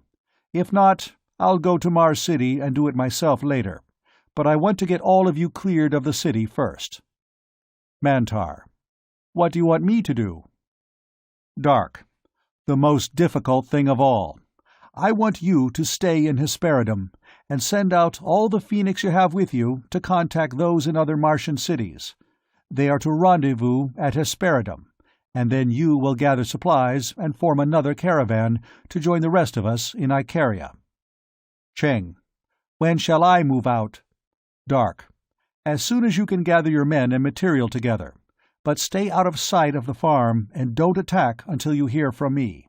If not, I'll go to Mars City and do it myself later, but I want to get all of you cleared of the city first. Mantar. What do you want me to do? Dark. The most difficult thing of all. I want you to stay in Hesperidum, and send out all the Phoenix you have with you to contact those in other Martian cities. They are to rendezvous at Hesperidum, and then you will gather supplies and form another caravan to join the rest of us in Icaria. Cheng. When shall I move out? Dark. As soon as you can gather your men and material together, but stay out of sight of the farm and don't attack until you hear from me.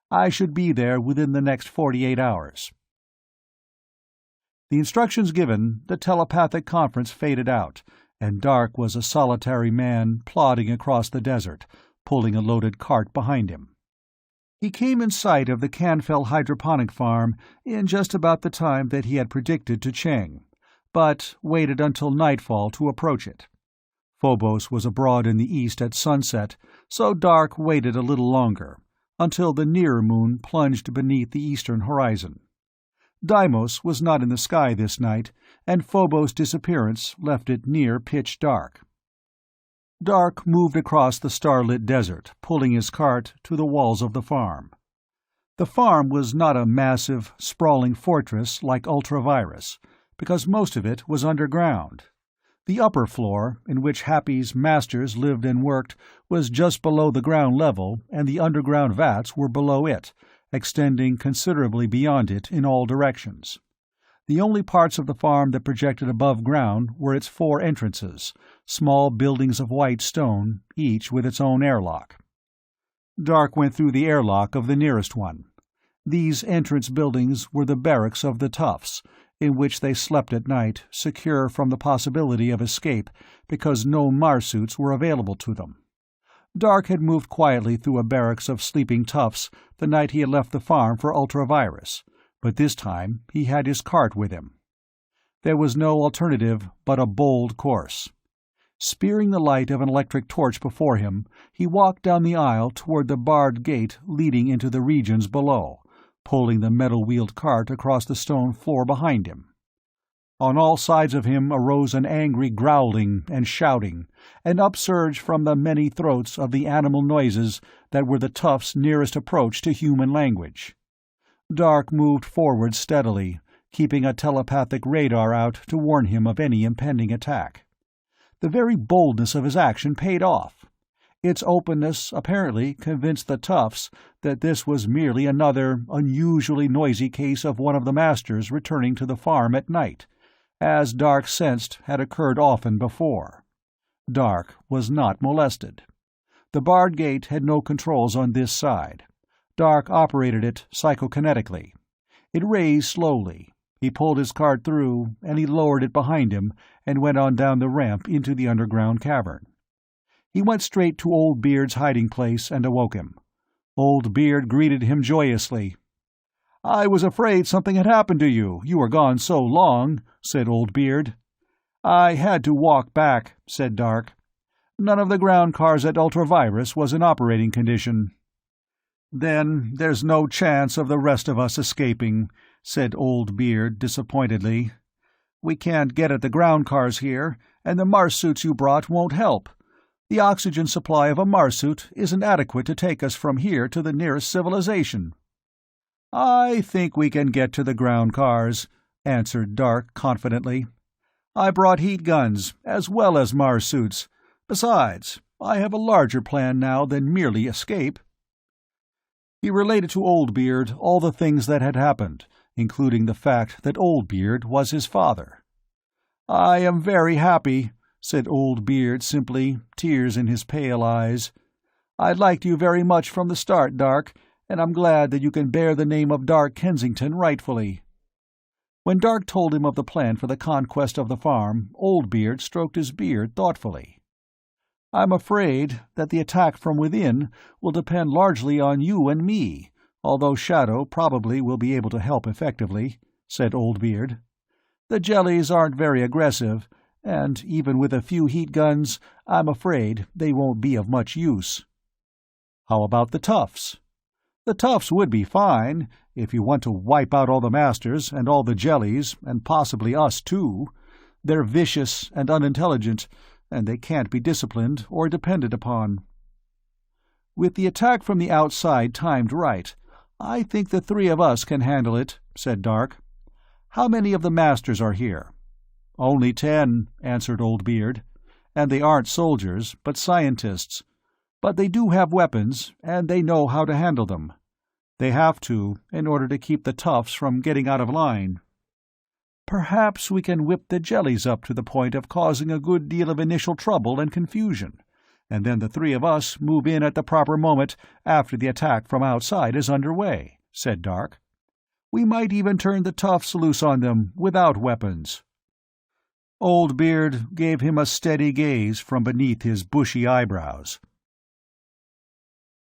I should be there within the next 48 hours. The instructions given, the telepathic conference faded out, and Dark was a solitary man plodding across the desert, pulling a loaded cart behind him. He came in sight of the Canfell hydroponic farm in just about the time that he had predicted to Cheng, but waited until nightfall to approach it. Phobos was abroad in the east at sunset, so Dark waited a little longer, until the nearer moon plunged beneath the eastern horizon. Deimos was not in the sky this night, and Phobos' disappearance left it near pitch dark. Dark moved across the starlit desert, pulling his cart to the walls of the farm. The farm was not a massive, sprawling fortress like Ultravirus, because most of it was underground. The upper floor, in which Happy's masters lived and worked, was just below the ground level, and the underground vats were below it, extending considerably beyond it in all directions. The only parts of the farm that projected above ground were its 4 entrances, small buildings of white stone, each with its own airlock. Dark went through the airlock of the nearest one. These entrance buildings were the barracks of the toughs, in which they slept at night, secure from the possibility of escape, because no Marsuits were available to them. Dark had moved quietly through a barracks of sleeping toughs the night he had left the farm for Ultravirus, but this time he had his cart with him. There was no alternative but a bold course. Spearing the light of an electric torch before him, he walked down the aisle toward the barred gate leading into the regions below, pulling the metal-wheeled cart across the stone floor behind him. On all sides of him arose an angry growling and shouting, an upsurge from the many throats of the animal noises that were the tough's nearest approach to human language. Dark moved forward steadily, keeping a telepathic radar out to warn him of any impending attack. The very boldness of his action paid off. Its openness apparently convinced the toughs that this was merely another unusually noisy case of one of the masters returning to the farm at night, as Dark sensed had occurred often before. Dark was not molested. The barred gate had no controls on this side. Dark operated it psychokinetically. It raised slowly. He pulled his cart through, and he lowered it behind him and went on down the ramp into the underground cavern. He went straight to Old Beard's hiding place and awoke him. Old Beard greeted him joyously. "I was afraid something had happened to you, you were gone so long," said Old Beard. "I had to walk back," said Dark. "None of the ground cars at Ultravirus was in operating condition." "Then there's no chance of the rest of us escaping," said Old Beard disappointedly. "We can't get at the ground cars here, and the Marsuits you brought won't help. The oxygen supply of a Marsuit isn't adequate to take us from here to the nearest civilization." "I think we can get to the ground cars," answered Dark confidently. "I brought heat guns, as well as Marsuits. Besides, I have a larger plan now than merely escape." He related to Old Beard all the things that had happened, including the fact that Old Beard was his father. "I am very happy," said Old Beard simply, tears in his pale eyes. "I liked you very much from the start, Dark, and I'm glad that you can bear the name of Dark Kensington rightfully." When Dark told him of the plan for the conquest of the farm, Old Beard stroked his beard thoughtfully. "I'm afraid that the attack from within will depend largely on you and me, although Shadow probably will be able to help effectively," said Old Beard. "The jellies aren't very aggressive, and even with a few heat guns, I'm afraid they won't be of much use." "How about the toughs?" "The toughs would be fine, if you want to wipe out all the masters and all the jellies, and possibly us too. They're vicious and unintelligent, and they can't be disciplined or depended upon." "With the attack from the outside timed right, I think the three of us can handle it," said Dark. "How many of the masters are here?" "Only 10, answered Old Beard. "And they aren't soldiers, but scientists. But they do have weapons, and they know how to handle them. They have to, in order to keep the toughs from getting out of line." "Perhaps we can whip the jellies up to the point of causing a good deal of initial trouble and confusion, and then the three of us move in at the proper moment after the attack from outside is under way," said Dark. "We might even turn the toughs loose on them without weapons." Old Beard gave him a steady gaze from beneath his bushy eyebrows.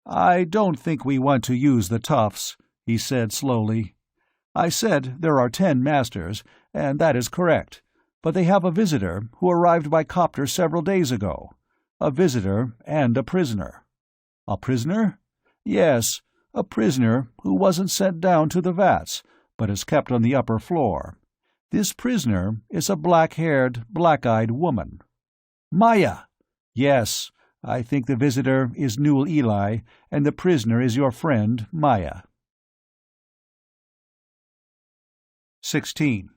"I don't think we want to use the toughs," he said slowly. "I said there are 10 masters, and that is correct, but they have a visitor who arrived by copter several days ago. A visitor and a prisoner." "A prisoner?" "Yes, a prisoner who wasn't sent down to the vats, but is kept on the upper floor. This prisoner is a black-haired, black-eyed woman." "Maya!" "Yes. I think the visitor is Newell Ely, and the prisoner is your friend, Maya." 16.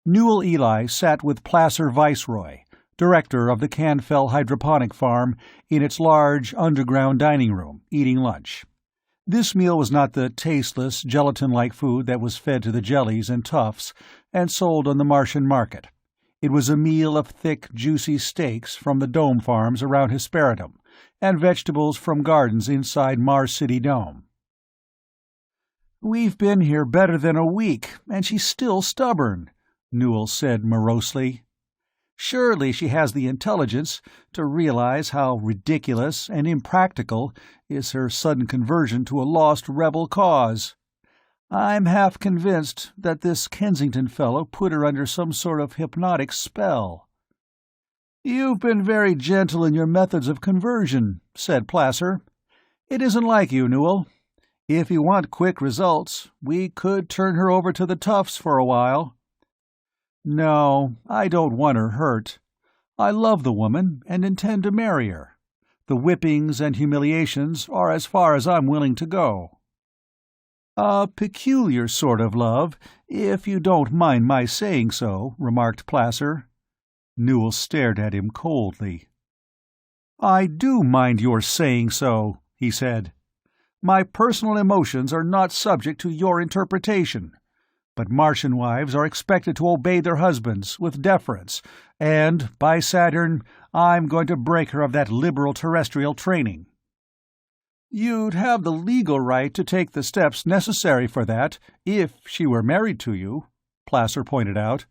Newell Ely sat with Placer Viceroy, director of the Canfell hydroponic farm, in its large, underground dining room, eating lunch. This meal was not the tasteless, gelatin-like food that was fed to the jellies and toughs and sold on the Martian market. It was a meal of thick, juicy steaks from the dome farms around Hesperitum, and vegetables from gardens inside Mars City Dome. "We've been here better than a week, and she's still stubborn," Newell said morosely. "Surely she has the intelligence to realize how ridiculous and impractical is her sudden conversion to a lost rebel cause. I'm half convinced that this Kensington fellow put her under some sort of hypnotic spell." "You've been very gentle in your methods of conversion," said Placer. "It isn't like you, Newell. If you want quick results, we could turn her over to the toughs for a while." "No, I don't want her hurt. I love the woman and intend to marry her. The whippings and humiliations are as far as I'm willing to go." "A peculiar sort of love, if you don't mind my saying so," remarked Placer. Newell stared at him coldly. "I do mind your saying so," he said. "My personal emotions are not subject to your interpretation. But Martian wives are expected to obey their husbands, with deference, and, by Saturn, I'm going to break her of that liberal terrestrial training." "You'd have the legal right to take the steps necessary for that, if she were married to you," Placer pointed out.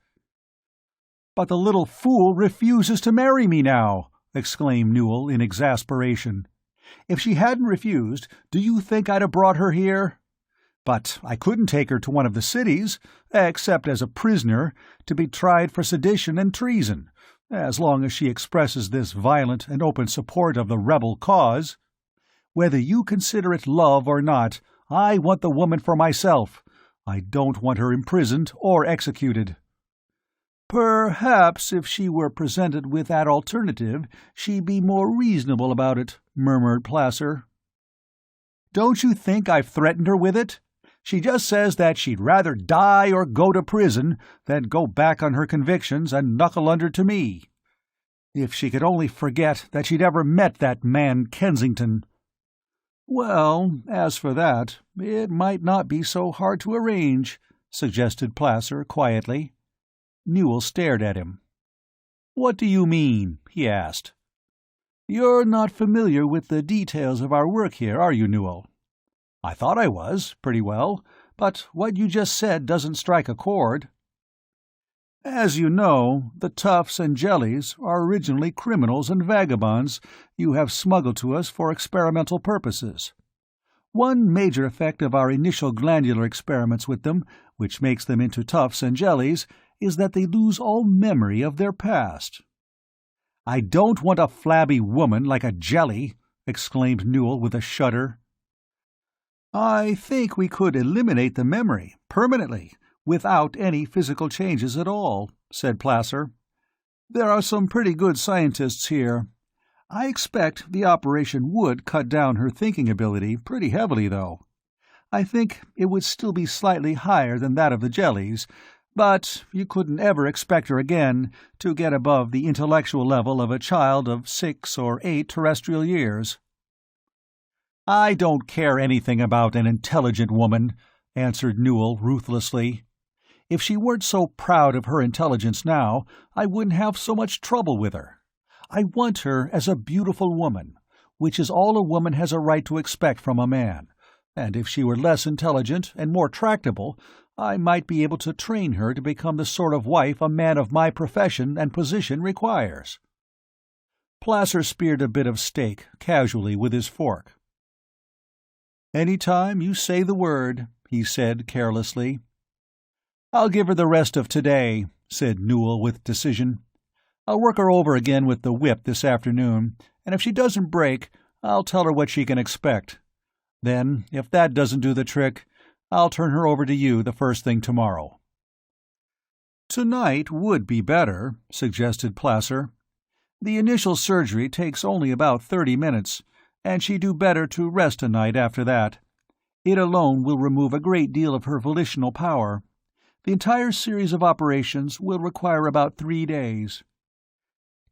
"But the little fool refuses to marry me now!" exclaimed Newell in exasperation. "If she hadn't refused, do you think I'd have brought her here? But I couldn't take her to one of the cities, except as a prisoner, to be tried for sedition and treason, as long as she expresses this violent and open support of the rebel cause. Whether you consider it love or not, I want the woman for myself. I don't want her imprisoned or executed." "Perhaps if she were presented with that alternative, she'd be more reasonable about it," murmured Placer. "Don't you think I've threatened her with it? She just says that she'd rather die or go to prison than go back on her convictions and knuckle under to me. If she could only forget that she'd ever met that man Kensington." "Well, as for that, it might not be so hard to arrange," suggested Placer quietly. Newell stared at him. "What do you mean?" he asked. "You're not familiar with the details of our work here, are you, Newell?" "I thought I was, pretty well, but what you just said doesn't strike a chord." "As you know, the toughs and jellies are originally criminals and vagabonds you have smuggled to us for experimental purposes. One major effect of our initial glandular experiments with them, which makes them into toughs and jellies, is that they lose all memory of their past." "I don't want a flabby woman like a jelly!" exclaimed Newell with a shudder. "I think we could eliminate the memory, permanently, without any physical changes at all," said Placer. "There are some pretty good scientists here. I expect the operation would cut down her thinking ability pretty heavily, though. I think it would still be slightly higher than that of the jellies, but you couldn't ever expect her again to get above the intellectual level of a child of 6 or 8 terrestrial years." "I don't care anything about an intelligent woman," answered Newell ruthlessly. "If she weren't so proud of her intelligence now, I wouldn't have so much trouble with her. I want her as a beautiful woman, which is all a woman has a right to expect from a man, and if she were less intelligent and more tractable, I might be able to train her to become the sort of wife a man of my profession and position requires." Placer speared a bit of steak casually with his fork. "Any time you say the word," he said carelessly. "I'll give her the rest of today," said Newell with decision. "I'll work her over again with the whip this afternoon, and if she doesn't break, I'll tell her what she can expect. Then, if that doesn't do the trick, I'll turn her over to you the first thing tomorrow." "Tonight would be better," suggested Placer. "The initial surgery takes only about 30 minutes, and she'd do better to rest a night after that. It alone will remove a great deal of her volitional power. The entire series of operations will require about 3 days."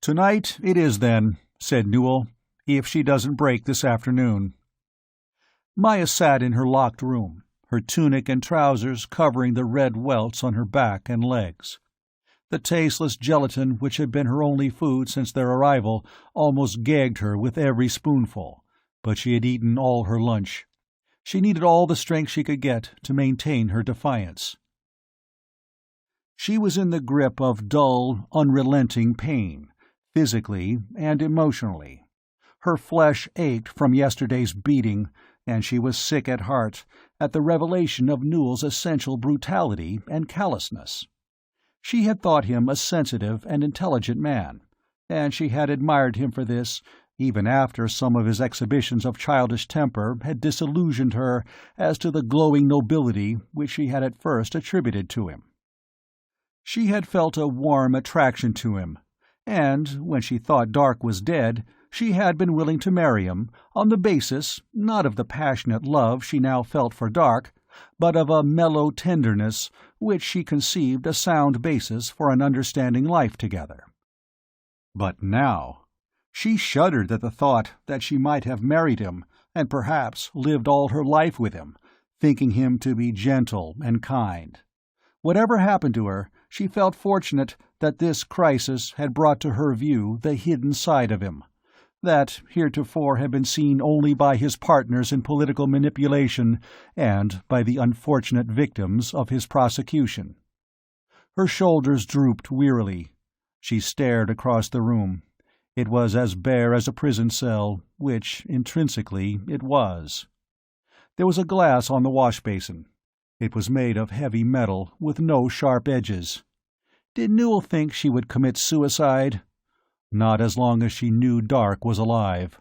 "Tonight it is, then," said Newell, "if she doesn't break this afternoon." Maya sat in her locked room, her tunic and trousers covering the red welts on her back and legs. The tasteless gelatin which had been her only food since their arrival almost gagged her with every spoonful, but she had eaten all her lunch. She needed all the strength she could get to maintain her defiance. She was in the grip of dull, unrelenting pain, physically and emotionally. Her flesh ached from yesterday's beating, and she was sick at heart at the revelation of Newell's essential brutality and callousness. She had thought him a sensitive and intelligent man, and she had admired him for this, even after some of his exhibitions of childish temper had disillusioned her as to the glowing nobility which she had at first attributed to him. She had felt a warm attraction to him, and, when she thought Dark was dead, she had been willing to marry him, on the basis, not of the passionate love she now felt for Dark, but of a mellow tenderness which she conceived a sound basis for an understanding life together. But now she shuddered at the thought that she might have married him, and perhaps lived all her life with him, thinking him to be gentle and kind. Whatever happened to her, she felt fortunate that this crisis had brought to her view the hidden side of him, that heretofore had been seen only by his partners in political manipulation and by the unfortunate victims of his prosecution. Her shoulders drooped wearily. She stared across the room. It was as bare as a prison cell, which, intrinsically, it was. There was a glass on the wash-basin. It was made of heavy metal, with no sharp edges. Did Newell think she would commit suicide? Not as long as she knew Dark was alive.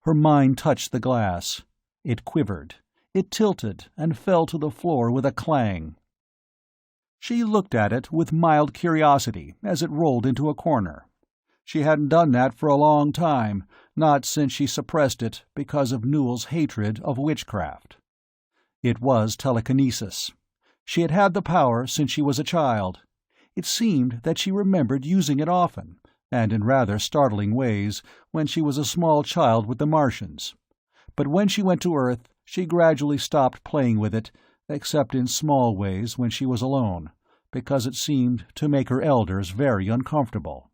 Her mind touched the glass. It quivered. It tilted and fell to the floor with a clang. She looked at it with mild curiosity as it rolled into a corner. She hadn't done that for a long time, not since she suppressed it because of Newell's hatred of witchcraft. It was telekinesis. She had had the power since she was a child. It seemed that she remembered using it often, and in rather startling ways, when she was a small child with the Martians. But when she went to Earth, she gradually stopped playing with it, except in small ways when she was alone, because it seemed to make her elders very uncomfortable.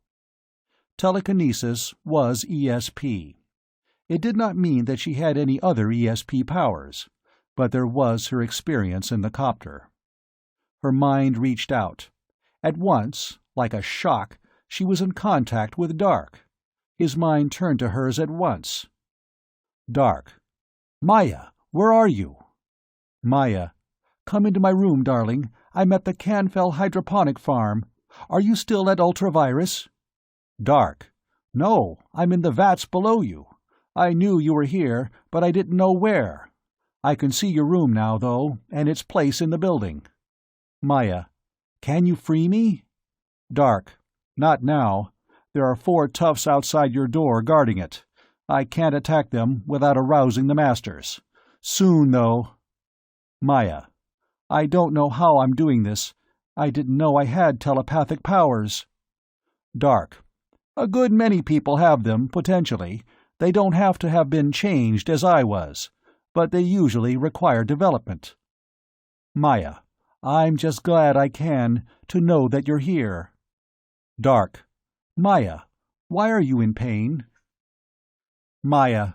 Telekinesis was ESP. It did not mean that she had any other ESP powers, but there was her experience in the copter. Her mind reached out. At once, like a shock, she was in contact with Dark. His mind turned to hers at once. Dark. "Maya, where are you?" Maya. "Come into my room, darling. I'm at the Canfell hydroponic farm. Are you still at Ultravirus?" Dark. "No, I'm in the vats below you. I knew you were here, but I didn't know where. I can see your room now, though, and its place in the building." Maya. "Can you free me?" Dark. "Not now. There are 4 toughs outside your door guarding it. I can't attack them without arousing the masters. Soon, though." Maya. "I don't know how I'm doing this. I didn't know I had telepathic powers." Dark. "A good many people have them, potentially. They don't have to have been changed as I was, but they usually require development." Maya. "I'm just glad I can, to know that you're here." Dark. "Maya, why are you in pain?" Maya.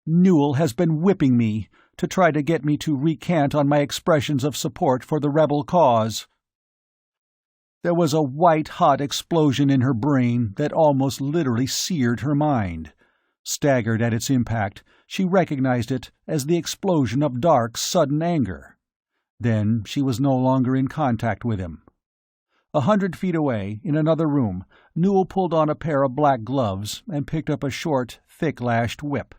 "Newell has been whipping me, to try to get me to recant on my expressions of support for the rebel cause." There was a white-hot explosion in her brain that almost literally seared her mind. Staggered at its impact, she recognized it as the explosion of Dark's sudden anger. Then she was no longer in contact with him. 100 feet away, in another room, Newell pulled on a pair of black gloves and picked up a short, thick-lashed whip.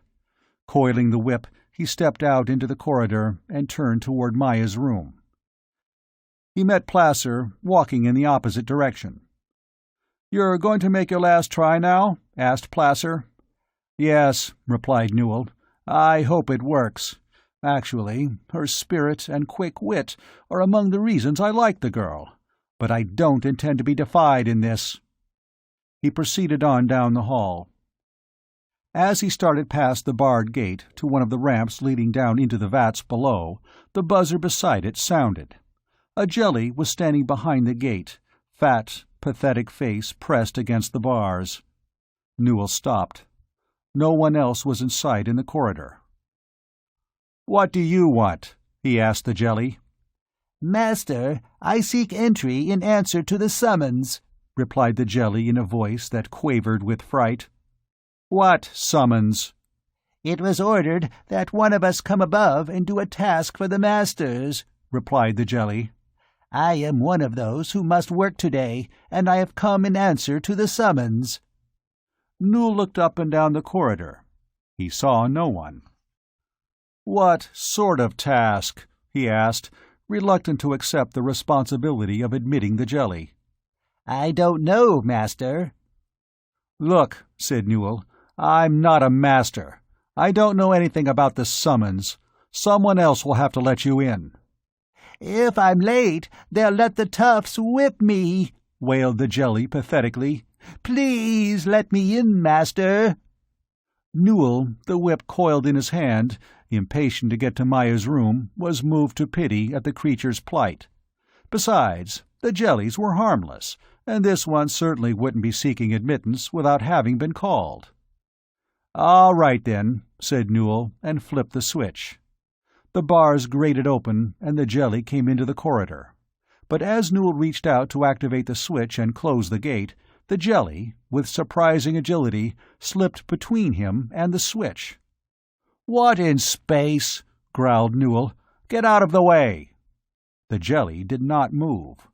Coiling the whip, he stepped out into the corridor and turned toward Maya's room. He met Placer, walking in the opposite direction. "You're going to make your last try now?" asked Placer. "Yes," replied Newell. "I hope it works. Actually, her spirit and quick wit are among the reasons I like the girl. But I don't intend to be defied in this." He proceeded on down the hall. As he started past the barred gate to one of the ramps leading down into the vats below, the buzzer beside it sounded. A jelly was standing behind the gate, fat, pathetic face pressed against the bars. Newell stopped. No one else was in sight in the corridor. "What do you want?" he asked the jelly. "Master, I seek entry in answer to the summons," replied the jelly in a voice that quavered with fright. "What summons?" "It was ordered that one of us come above and do a task for the masters," replied the jelly. "I am one of those who must work today, and I have come in answer to the summons." Newell looked up and down the corridor. He saw no one. "What sort of task?" he asked, reluctant to accept the responsibility of admitting the jelly. "I don't know, master." "Look," said Newell, "I'm not a master. I don't know anything about the summons. Someone else will have to let you in." "If I'm late, they'll let the toughs whip me," wailed the jelly pathetically. "Please let me in, master." Newell, the whip coiled in his hand, impatient to get to Maya's room, was moved to pity at the creature's plight. Besides, the jellies were harmless, and this one certainly wouldn't be seeking admittance without having been called. "All right, then," said Newell, and flipped the switch. The bars grated open, and the jelly came into the corridor. But as Newell reached out to activate the switch and close the gate, the jelly, with surprising agility, slipped between him and the switch. "What in space?" growled Newell. "Get out of the way!" The jelly did not move.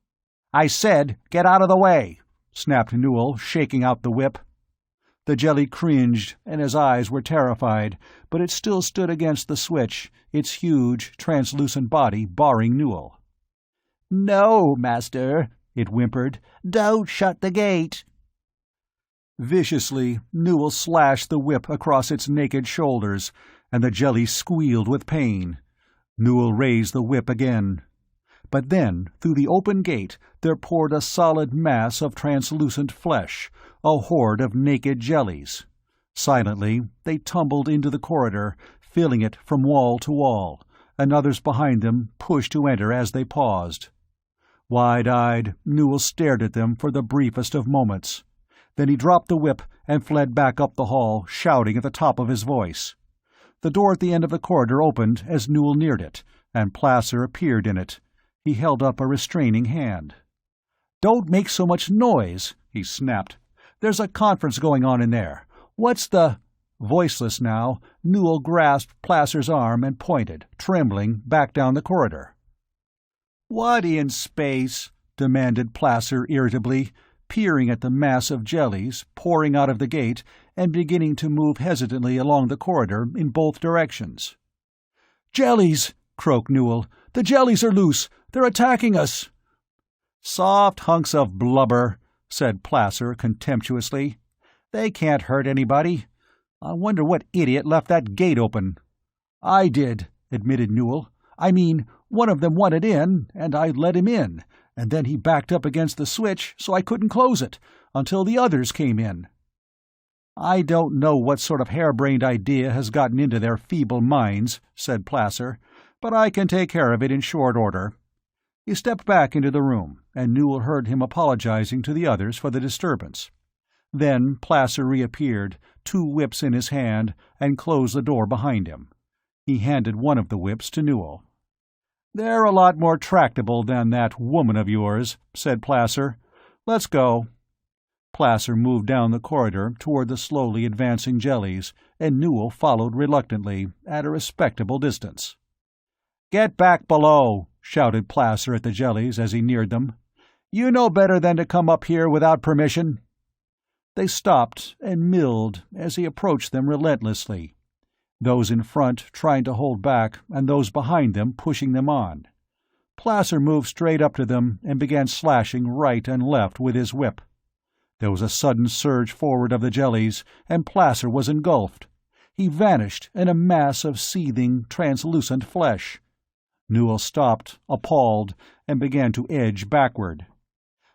"I said, get out of the way!" snapped Newell, shaking out the whip. The jelly cringed, and his eyes were terrified, but it still stood against the switch, its huge, translucent body barring Newell. "No, master," it whimpered. "Don't shut the gate." Viciously, Newell slashed the whip across its naked shoulders, and the jelly squealed with pain. Newell raised the whip again. But then, through the open gate, there poured a solid mass of translucent flesh, a horde of naked jellies. Silently, they tumbled into the corridor, filling it from wall to wall, and others behind them pushed to enter as they paused. Wide-eyed, Newell stared at them for the briefest of moments. Then he dropped the whip and fled back up the hall, shouting at the top of his voice. The door at the end of the corridor opened as Newell neared it, and Placer appeared in it. He held up a restraining hand. "Don't make so much noise," he snapped. "There's a conference going on in there. What's the—" Voiceless now, Newell grasped Placer's arm and pointed, trembling, back down the corridor. "What in space?" demanded Placer irritably, peering at the mass of jellies pouring out of the gate and beginning to move hesitantly along the corridor in both directions. "Jellies!" croaked Newell. "The jellies are loose! They're attacking us!" "Soft hunks of blubber," said Placer contemptuously. "They can't hurt anybody. I wonder what idiot left that gate open." "I did," admitted Newell. "I mean, one of them wanted in, and I let him in, and then he backed up against the switch so I couldn't close it, until the others came in." "I don't know what sort of harebrained idea has gotten into their feeble minds," said Placer, "but I can take care of it in short order." He stepped back into the room, and Newell heard him apologizing to the others for the disturbance. Then Placer reappeared, 2 whips in his hand, and closed the door behind him. He handed one of the whips to Newell. "They're a lot more tractable than that woman of yours," said Placer. "Let's go." Placer moved down the corridor toward the slowly advancing jellies, and Newell followed reluctantly, at a respectable distance. "Get back below!" shouted Placer at the jellies as he neared them. "You know better than to come up here without permission." They stopped and milled as he approached them relentlessly, those in front trying to hold back and those behind them pushing them on. Placer moved straight up to them and began slashing right and left with his whip. There was a sudden surge forward of the jellies, and Placer was engulfed. He vanished in a mass of seething, translucent flesh. Newell stopped, appalled, and began to edge backward.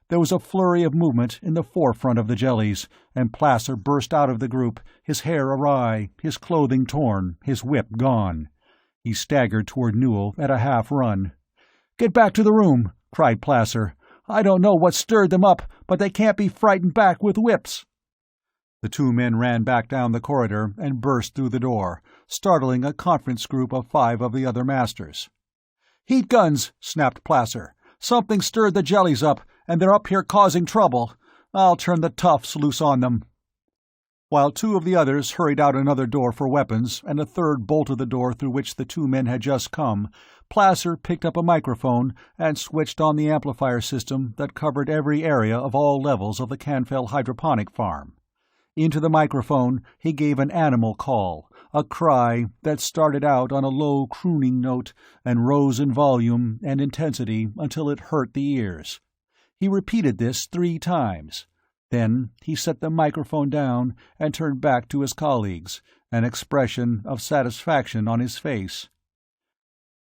There was a flurry of movement in the forefront of the jellies, and Placer burst out of the group, his hair awry, his clothing torn, his whip gone. He staggered toward Newell at a half-run. "Get back to the room!" cried Placer. "I don't know what stirred them up, but they can't be frightened back with whips." The 2 men ran back down the corridor and burst through the door, startling a conference group of 5 of the other masters. "Heat guns!" snapped Placer. "Something stirred the jellies up, and they're up here causing trouble. I'll turn the toughs loose on them." While two of the others hurried out another door for weapons and a third bolted the door through which the two men had just come, Placer picked up a microphone and switched on the amplifier system that covered every area of all levels of the Canfell hydroponic farm. Into the microphone he gave an animal call, a cry that started out on a low crooning note and rose in volume and intensity until it hurt the ears. He repeated this 3 times. Then he set the microphone down and turned back to his colleagues, an expression of satisfaction on his face.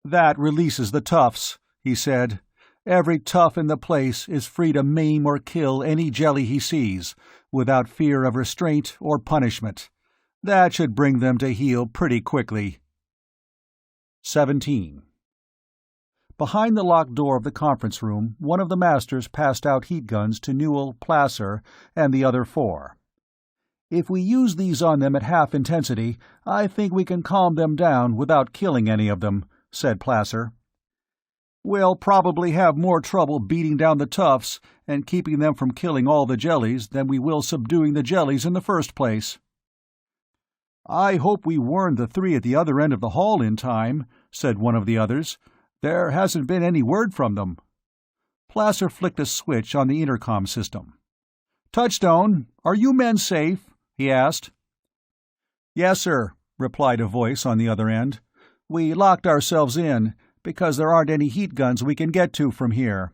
"That releases the toughs," he said. "Every tough in the place is free to maim or kill any jelly he sees, without fear of restraint or punishment. That should bring them to heel pretty quickly." 17. Behind the locked door of the conference room, one of the masters passed out heat guns to Newell, Placer, and the other 4. "If we use these on them at half intensity, I think we can calm them down without killing any of them," said Placer. "We'll probably have more trouble beating down the toughs and keeping them from killing all the jellies than we will subduing the jellies in the first place." "I hope we warned the 3 at the other end of the hall in time," said one of the others. "There hasn't been any word from them." Placer flicked a switch on the intercom system. "Touchstone, are you men safe?" he asked. "Yes, sir," replied a voice on the other end. "We locked ourselves in, because there aren't any heat guns we can get to from here.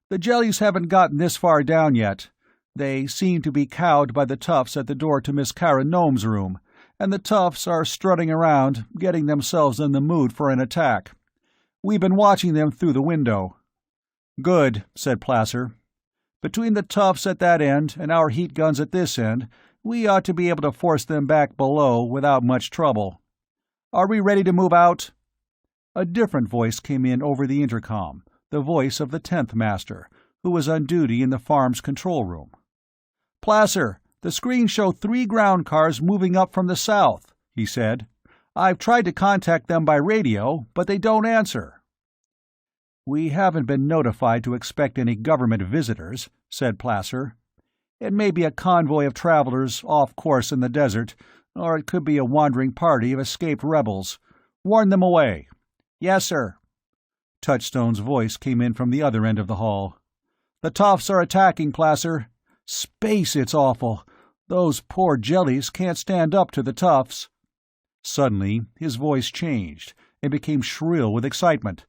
The jellies haven't gotten this far down yet. They seem to be cowed by the toughs at the door to Miss Cara Nome's room, and the toughs are strutting around, getting themselves in the mood for an attack. We've been watching them through the window." "Good," said Placer. "Between the toughs at that end and our heat guns at this end, we ought to be able to force them back below without much trouble. Are we ready to move out?" A different voice came in over the intercom, the voice of the 10th Master, who was on duty in the farm's control room. "Placer, the screens show 3 ground cars moving up from the south," he said. "I've tried to contact them by radio, but they don't answer." "We haven't been notified to expect any government visitors," said Placer. "It may be a convoy of travelers off course in the desert, or it could be a wandering party of escaped rebels. Warn them away." "Yes, sir." Touchstone's voice came in from the other end of the hall. "The toughs are attacking, Placer. Space, it's awful. Those poor jellies can't stand up to the toughs." Suddenly his voice changed and became shrill with excitement.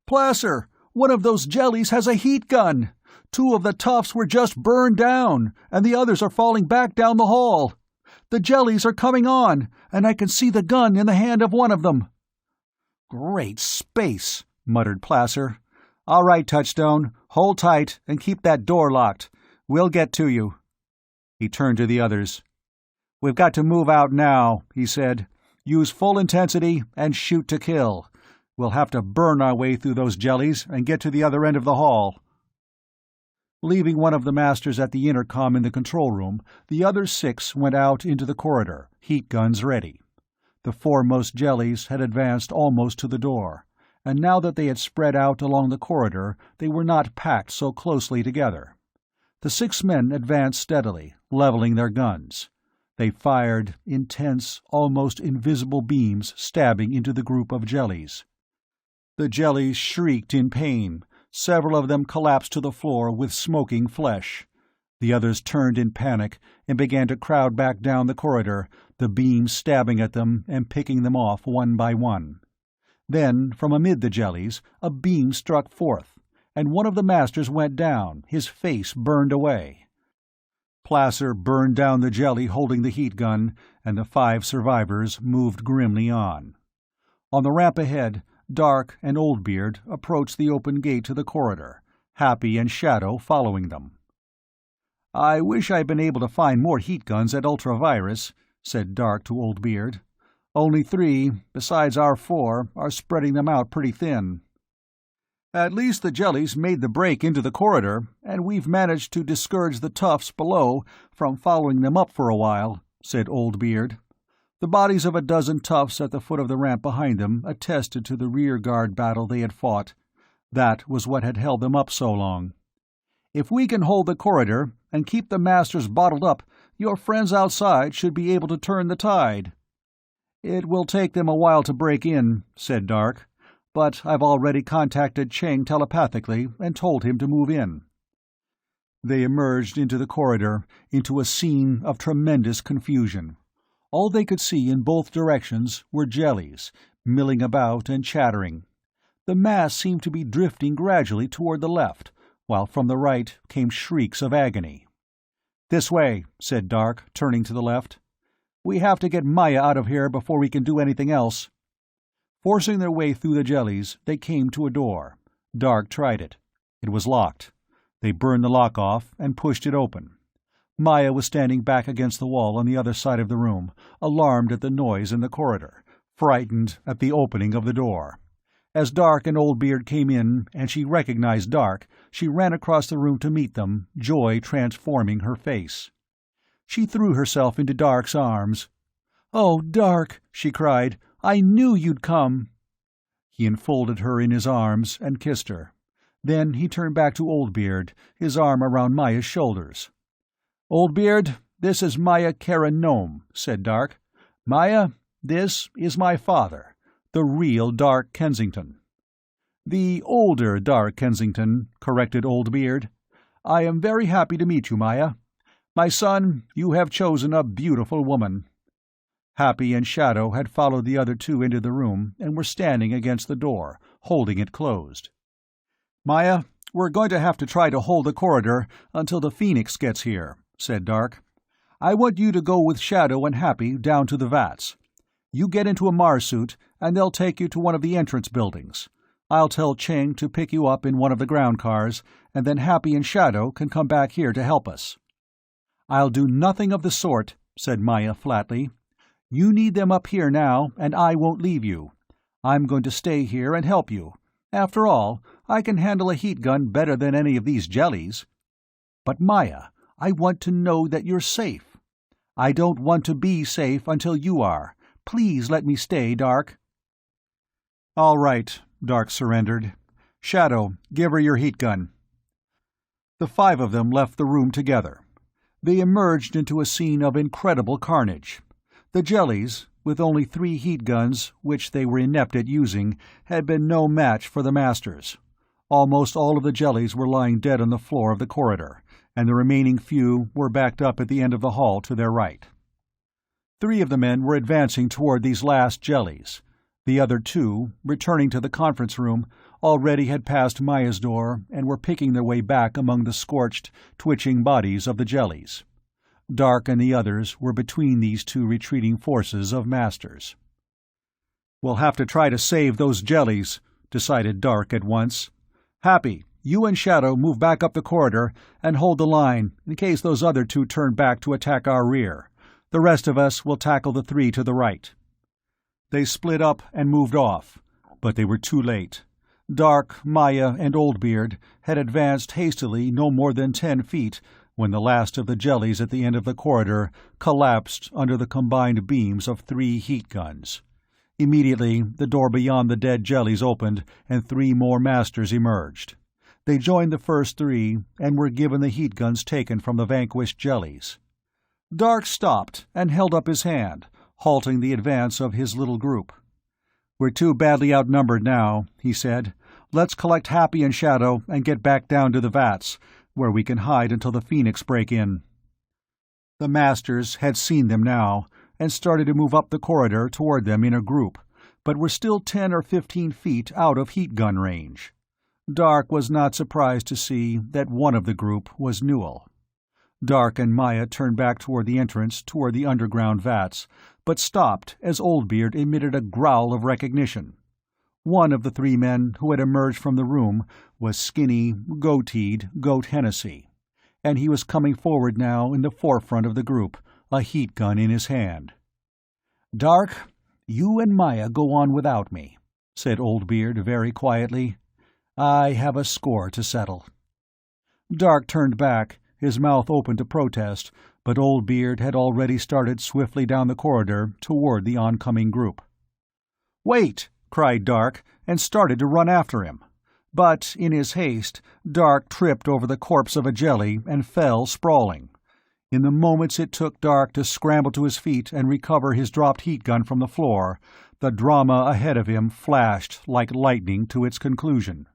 "Placer, one of those jellies has a heat gun! 2 of the toughs were just burned down, and the others are falling back down the hall. The jellies are coming on, and I can see the gun in the hand of one of them." "Great space," muttered Placer. "All right, Touchstone, hold tight and keep that door locked. We'll get to you." He turned to the others. "We've got to move out now," he said. "Use full intensity and shoot to kill. We'll have to burn our way through those jellies and get to the other end of the hall." Leaving one of the masters at the intercom in the control room, the other 6 went out into the corridor, heat guns ready. The foremost jellies had advanced almost to the door, and now that they had spread out along the corridor, they were not packed so closely together. The 6 men advanced steadily, leveling their guns. They fired intense, almost invisible beams stabbing into the group of jellies. The jellies shrieked in pain. Several of them collapsed to the floor with smoking flesh. The others turned in panic and began to crowd back down the corridor, the beams stabbing at them and picking them off one by one. Then, from amid the jellies, a beam struck forth, and one of the masters went down, his face burned away. Placer burned down the jelly holding the heat gun, and the 5 survivors moved grimly on. On the ramp ahead, Dark and Oldbeard approached the open gate to the corridor, Happy and Shadow following them. "I wish I'd been able to find more heat guns at Ultravirus," said Dark to Oldbeard. "Only 3, besides our 4, are spreading them out pretty thin." "At least the jellies made the break into the corridor, and we've managed to discourage the toughs below from following them up for a while," said Oldbeard. The bodies of a dozen toughs at the foot of the ramp behind them attested to the rear-guard battle they had fought. That was what had held them up so long. "If we can hold the corridor and keep the masters bottled up, Your friends outside should be able to turn the tide." "It will take them a while to break in," said Dark, "but I've already contacted Cheng telepathically and told him to move in." They emerged into the corridor, into a scene of tremendous confusion. All they could see in both directions were jellies, milling about and chattering. The mass seemed to be drifting gradually toward the left, while from the right came shrieks of agony. "This way," said Dark, turning to the left. "We have to get Maya out of here before we can do anything else." Forcing their way through the jellies, they came to a door. Dark tried it. It was locked. They burned the lock off and pushed it open. Maya was standing back against the wall on the other side of the room, alarmed at the noise in the corridor, frightened at the opening of the door. As Dark and Oldbeard came in, and she recognized Dark, she ran across the room to meet them, joy transforming her face. She threw herself into Dark's arms. "Oh, Dark," she cried, "I knew you'd come." He enfolded her in his arms and kissed her. Then he turned back to Oldbeard, his arm around Maya's shoulders. "Oldbeard, this is Maya Kara Nome," said Dark. "Maya, this is my father, the real Dark Kensington." "The older Dark Kensington," corrected Oldbeard. "I am very happy to meet you, Maya. My son, you have chosen a beautiful woman." Happy and Shadow had followed the other two into the room and were standing against the door, holding it closed. "Maya, we're going to have to try to hold the corridor until the Phoenix gets here," said Dark. "I want you to go with Shadow and Happy down to the vats. You get into a Mars suit, and they'll take you to one of the entrance buildings. I'll tell Cheng to pick you up in one of the ground cars, and then Happy and Shadow can come back here to help us." "I'll do nothing of the sort," said Maya flatly. "You need them up here now, and I won't leave you. I'm going to stay here and help you. After all, I can handle a heat gun better than any of these jellies." "But Maya, I want to know that you're safe." "I don't want to be safe until you are. Please let me stay, Dark." "All right," Dark surrendered. "Shadow, give her your heat gun." The five of them left the room together. They emerged into a scene of incredible carnage. The jellies, with only 3 heat guns, which they were inept at using, had been no match for the masters. Almost all of the jellies were lying dead on the floor of the corridor, and the remaining few were backed up at the end of the hall to their right. 3 of the men were advancing toward these last jellies. The other 2, returning to the conference room, already had passed Maya's door and were picking their way back among the scorched, twitching bodies of the jellies. Dark and the others were between these 2 retreating forces of masters. "We'll have to try to save those jellies," decided Dark at once. "Happy, you and Shadow move back up the corridor and hold the line in case those other 2 turn back to attack our rear. The rest of us will tackle the 3 to the right." They split up and moved off, but they were too late. Dark, Maya, and Oldbeard had advanced hastily no more than 10 feet when the last of the jellies at the end of the corridor collapsed under the combined beams of 3 heat guns. Immediately, the door beyond the dead jellies opened, and 3 more masters emerged. They joined the first 3, and were given the heat guns taken from the vanquished jellies. Dark stopped and held up his hand, halting the advance of his little group. "We're too badly outnumbered now," he said. "Let's collect Happy and Shadow and get back down to the vats, where we can hide until the Phoenix break in." The masters had seen them now, and started to move up the corridor toward them in a group, but were still 10 or 15 feet out of heat gun range. Dark was not surprised to see that one of the group was Newell. Dark and Maya turned back toward the entrance toward the underground vats, but stopped as Oldbeard emitted a growl of recognition. One of the 3 men who had emerged from the room was skinny, goateed Goat Hennessy, and he was coming forward now in the forefront of the group, a heat gun in his hand. "Dark, you and Maya go on without me," said Oldbeard very quietly. "I have a score to settle." Dark turned back, his mouth open to protest, but Oldbeard had already started swiftly down the corridor toward the oncoming group. "Wait!" cried Dark, and started to run after him. But, in his haste, Dark tripped over the corpse of a jelly and fell sprawling. In the moments it took Dark to scramble to his feet and recover his dropped heat gun from the floor, the drama ahead of him flashed like lightning to its conclusion.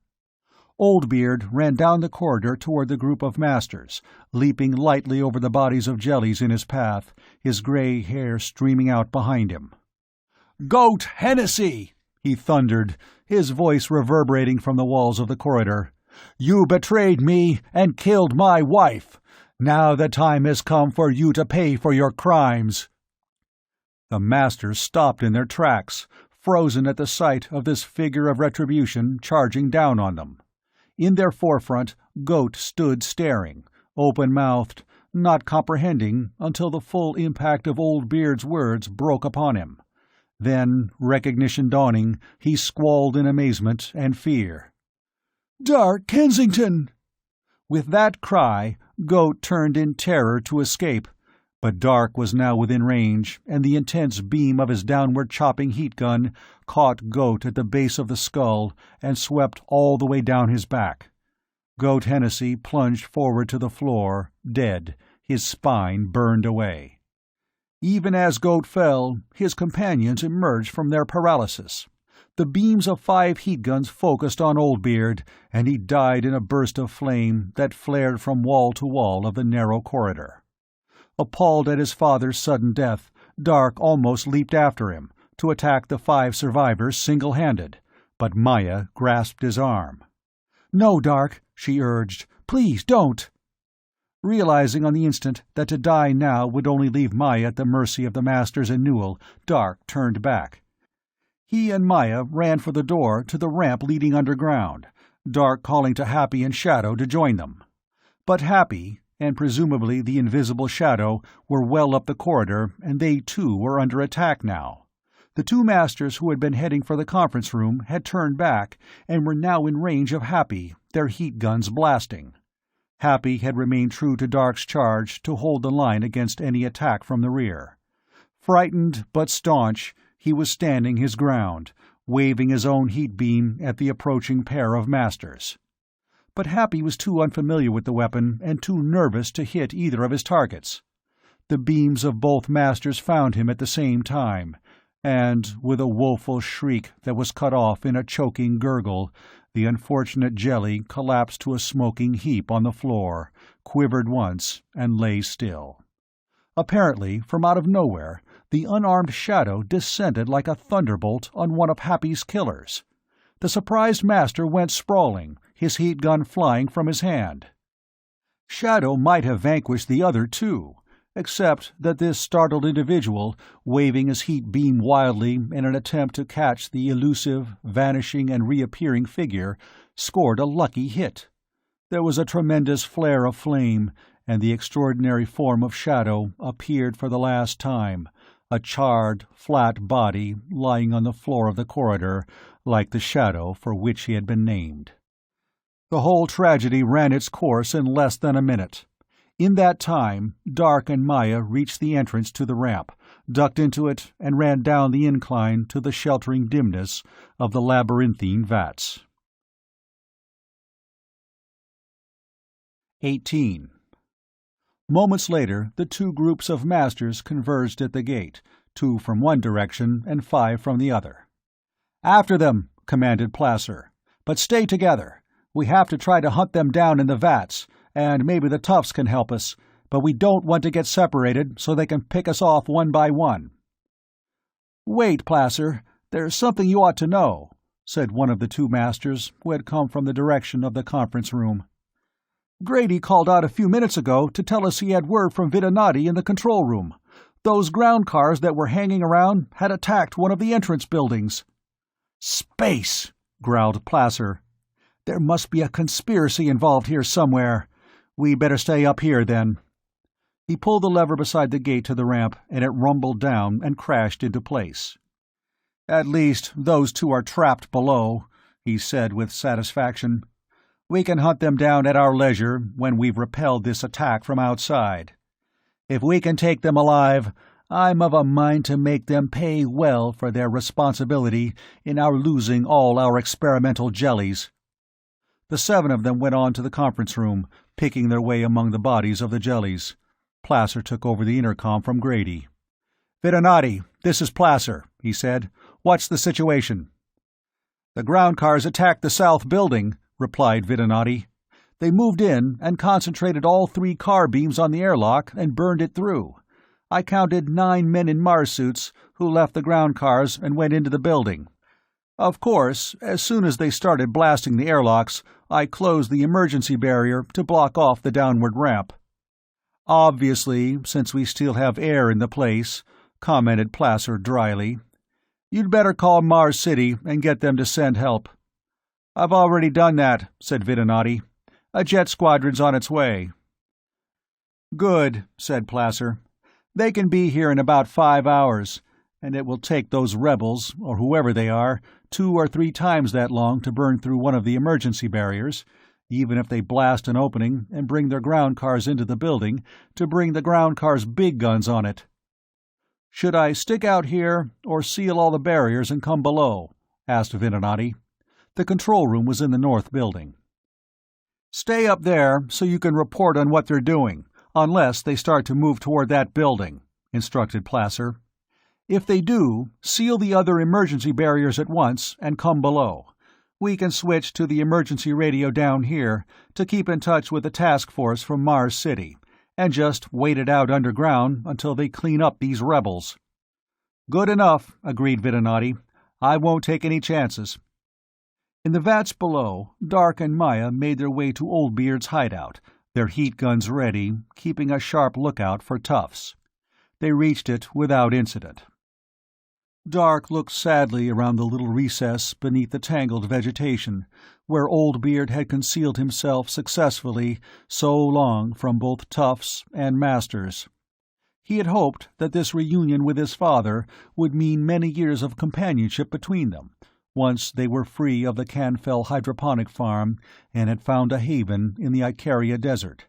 Oldbeard ran down the corridor toward the group of masters, leaping lightly over the bodies of jellies in his path, his gray hair streaming out behind him. "Goat Hennessy!" he thundered, his voice reverberating from the walls of the corridor. "You betrayed me and killed my wife. Now the time has come for you to pay for your crimes." The masters stopped in their tracks, frozen at the sight of this figure of retribution charging down on them. In their forefront, Goat stood staring, open-mouthed, not comprehending until the full impact of Oldbeard's words broke upon him. Then, recognition dawning, he squalled in amazement and fear. "Dark Kensington!" With that cry, Goat turned in terror to escape, but Dark was now within range, and the intense beam of his downward chopping heat gun caught Goat at the base of the skull and swept all the way down his back. Goat Hennessy plunged forward to the floor, dead, his spine burned away. Even as Goat fell, his companions emerged from their paralysis. The beams of 5 heat guns focused on Oldbeard, and he died in a burst of flame that flared from wall to wall of the narrow corridor. Appalled at his father's sudden death, Dark almost leaped after him, to attack the 5 survivors single-handed, but Maya grasped his arm. "No, Dark," she urged. "Please, don't." Realizing on the instant that to die now would only leave Maya at the mercy of the masters and Newell, Dark turned back. He and Maya ran for the door to the ramp leading underground, Dark calling to Happy and Shadow to join them. But Happy, and presumably the invisible Shadow, were well up the corridor, and they too were under attack now. The 2 masters who had been heading for the conference room had turned back, and were now in range of Happy, their heat guns blasting. Happy had remained true to Dark's charge to hold the line against any attack from the rear. Frightened but staunch, he was standing his ground, waving his own heat beam at the approaching pair of masters. But Happy was too unfamiliar with the weapon and too nervous to hit either of his targets. The beams of both masters found him at the same time, and, with a woeful shriek that was cut off in a choking gurgle, the unfortunate jelly collapsed to a smoking heap on the floor, quivered once, and lay still. Apparently, from out of nowhere, the unarmed Shadow descended like a thunderbolt on one of Happy's killers. The surprised master went sprawling, his heat gun flying from his hand. Shadow might have vanquished the other too, except that this startled individual, waving his heat beam wildly in an attempt to catch the elusive, vanishing and reappearing figure, scored a lucky hit. There was a tremendous flare of flame, and the extraordinary form of Shadow appeared for the last time, a charred, flat body lying on the floor of the corridor, like the Shadow for which he had been named. The whole tragedy ran its course in less than a minute. In that time, Dark and Maya reached the entrance to the ramp, ducked into it, and ran down the incline to the sheltering dimness of the labyrinthine vats. 18. Moments later, the 2 groups of masters converged at the gate, 2 from one direction and 5 from the other. "After them," commanded Placer. "But stay together. We have to try to hunt them down in the vats, and maybe the toughs can help us, but we don't want to get separated so they can pick us off one by one." "Wait, Placer, there's something you ought to know," said one of the 2 masters, who had come from the direction of the conference room. "Grady called out a few minutes ago to tell us he had word from Vidanati in the control room. Those ground cars that were hanging around had attacked one of the entrance buildings." "Space!" growled Placer. "There must be a conspiracy involved here somewhere. We better stay up here, then." He pulled the lever beside the gate to the ramp, and it rumbled down and crashed into place. "At least those 2 are trapped below," he said with satisfaction. "We can hunt them down at our leisure when we've repelled this attack from outside. If we can take them alive, I'm of a mind to make them pay well for their responsibility in our losing all our experimental jellies." The 7 of them went on to the conference room, picking their way among the bodies of the jellies. Placer took over the intercom from Grady. "Vidonati, this is Placer," he said. "What's the situation?" "The ground cars attacked the south building," replied Vidonati. "They moved in and concentrated all 3 car beams on the airlock and burned it through. I counted 9 men in Mars suits who left the ground cars and went into the building. Of course, as soon as they started blasting the airlocks, I closed the emergency barrier to block off the downward ramp." "Obviously, since we still have air in the place," commented Placer dryly. "You'd better call Mars City and get them to send help." "I've already done that," said Vidonati. "A jet squadron's on its way." "Good," said Placer. "They can be here in about 5 hours, and it will take those rebels, or whoever they are, 2 or 3 times that long to burn through one of the emergency barriers, even if they blast an opening and bring their ground cars into the building to bring the ground cars' big guns on it." "Should I stick out here, or seal all the barriers and come below?" asked Vidonati. The control room was in the north building. "Stay up there so you can report on what they're doing, unless they start to move toward that building," instructed Placer. "If they do, seal the other emergency barriers at once and come below. We can switch to the emergency radio down here to keep in touch with the task force from Mars City, and just wait it out underground until they clean up these rebels." "Good enough," agreed Vidonati. "I won't take any chances." In the vats below, Dark and Maya made their way to Oldbeard's hideout, their heat guns ready, keeping a sharp lookout for toughs. They reached it without incident. Dark looked sadly around the little recess beneath the tangled vegetation, where Oldbeard had concealed himself successfully so long from both toughs and masters. He had hoped that this reunion with his father would mean many years of companionship between them, once they were free of the Canfell hydroponic farm and had found a haven in the Icaria desert.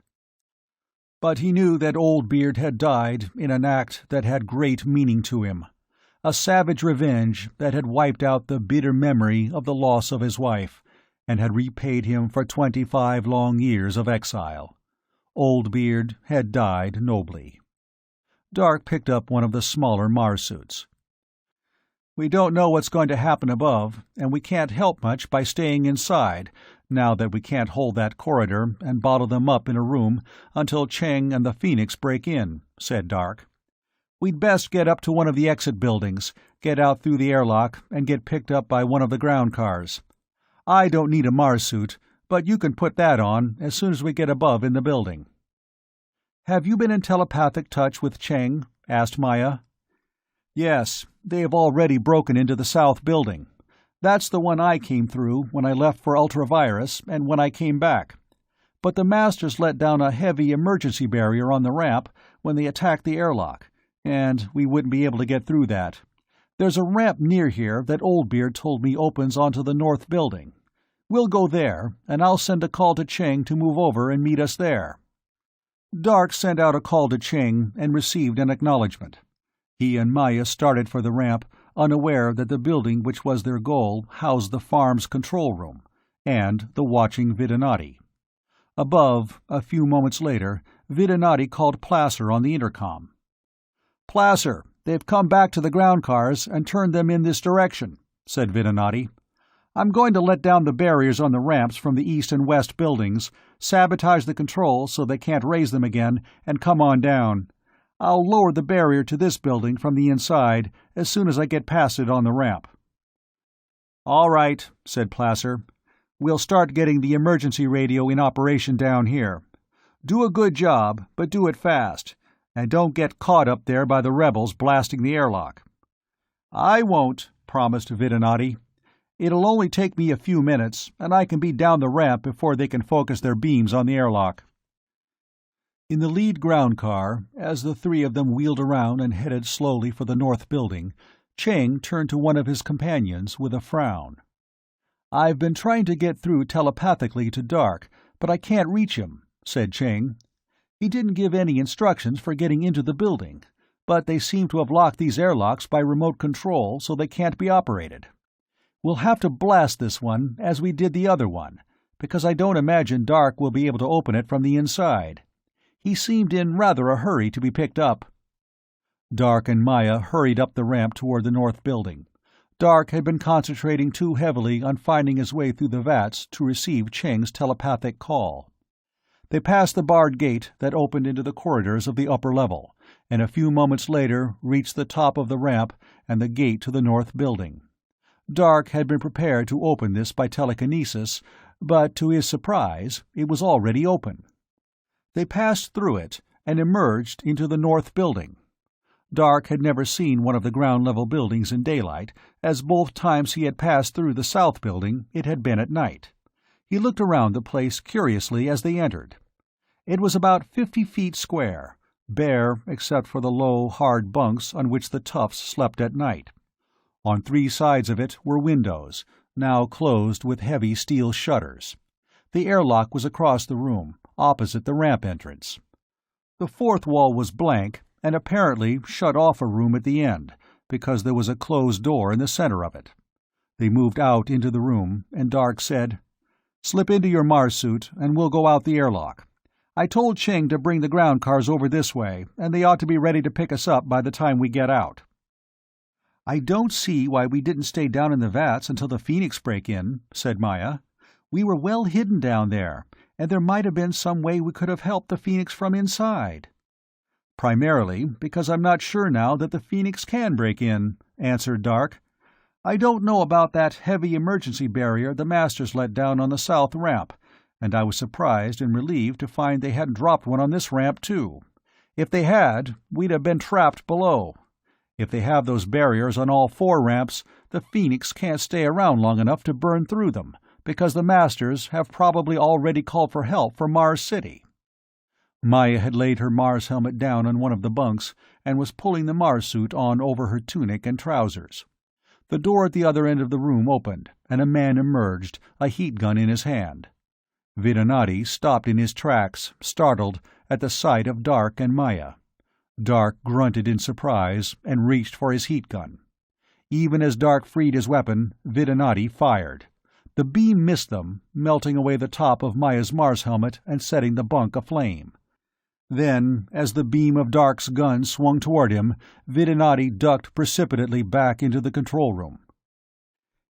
But he knew that Oldbeard had died in an act that had great meaning to him, a savage revenge that had wiped out the bitter memory of the loss of his wife, and had repaid him for 25 long years of exile. Oldbeard had died nobly. Dark picked up one of the smaller Mars suits. "We don't know what's going to happen above, and we can't help much by staying inside, now that we can't hold that corridor and bottle them up in a room until Cheng and the Phoenix break in," said Dark. "We'd best get up to one of the exit buildings, get out through the airlock, and get picked up by one of the ground cars. I don't need a Mars suit, but you can put that on as soon as we get above in the building." "Have you been in telepathic touch with Cheng?" asked Maya. "Yes, they have already broken into the south building. That's the one I came through when I left for Ultravirus and when I came back. But the Masters let down a heavy emergency barrier on the ramp when they attacked the airlock, and we wouldn't be able to get through that. There's a ramp near here that Oldbeard told me opens onto the north building. We'll go there, and I'll send a call to Cheng to move over and meet us there." Dark sent out a call to Cheng and received an acknowledgement. He and Maya started for the ramp, unaware that the building which was their goal housed the farm's control room, and the watching Vidonati. Above, a few moments later, Vidonati called Placer on the intercom. "Placer, they've come back to the ground cars and turned them in this direction," said Vidonati. "I'm going to let down the barriers on the ramps from the east and west buildings, sabotage the controls so they can't raise them again, and come on down. I'll lower the barrier to this building from the inside as soon as I get past it on the ramp." "All right," said Placer. "We'll start getting the emergency radio in operation down here. Do a good job, but do it fast, and don't get caught up there by the rebels blasting the airlock." "I won't," promised Vidonati. "It'll only take me a few minutes, and I can be down the ramp before they can focus their beams on the airlock." In the lead ground car, as the 3 of them wheeled around and headed slowly for the north building, Cheng turned to one of his companions with a frown. "I've been trying to get through telepathically to Dark, but I can't reach him," said Cheng. "He didn't give any instructions for getting into the building, but they seem to have locked these airlocks by remote control so they can't be operated. We'll have to blast this one as we did the other one, because I don't imagine Dark will be able to open it from the inside. He seemed in rather a hurry to be picked up. Dark and Maya hurried up the ramp toward the north building. Dark had been concentrating too heavily on finding his way through the vats to receive Cheng's telepathic call. They passed the barred gate that opened into the corridors of the upper level, and a few moments later reached the top of the ramp and the gate to the north building. Dark had been prepared to open this by telekinesis, but to his surprise it was already open. They passed through it and emerged into the north building. Dark had never seen one of the ground-level buildings in daylight, as both times he had passed through the south building it had been at night. He looked around the place curiously as they entered. It was about 50 feet square, bare except for the low, hard bunks on which the toughs slept at night. On 3 sides of it were windows, now closed with heavy steel shutters. The airlock was across the room, opposite the ramp entrance. The fourth wall was blank, and apparently shut off a room at the end, because there was a closed door in the center of it. They moved out into the room, and Dark said, "Slip into your Mars suit, and we'll go out the airlock. I told Cheng to bring the ground cars over this way, and they ought to be ready to pick us up by the time we get out." "I don't see why we didn't stay down in the vats until the Phoenix break in," said Maya. "We were well hidden down there, and there might have been some way we could have helped the Phoenix from inside." "Primarily because I'm not sure now that the Phoenix can break in," answered Dark. "I don't know about that heavy emergency barrier the Masters let down on the south ramp, and I was surprised and relieved to find they hadn't dropped one on this ramp too. If they had, we'd have been trapped below. If they have those barriers on all 4 ramps, the Phoenix can't stay around long enough to burn through them, because the Masters have probably already called for help from Mars City." Maya had laid her Mars helmet down on one of the bunks and was pulling the Mars suit on over her tunic and trousers. The door at the other end of the room opened, and a man emerged, a heat gun in his hand. Vidinati stopped in his tracks, startled, at the sight of Dark and Maya. Dark grunted in surprise and reached for his heat gun. Even as Dark freed his weapon, Vidinati fired. The beam missed them, melting away the top of Maya's Mars helmet and setting the bunk aflame. Then, as the beam of Dark's gun swung toward him, Vidinati ducked precipitately back into the control room.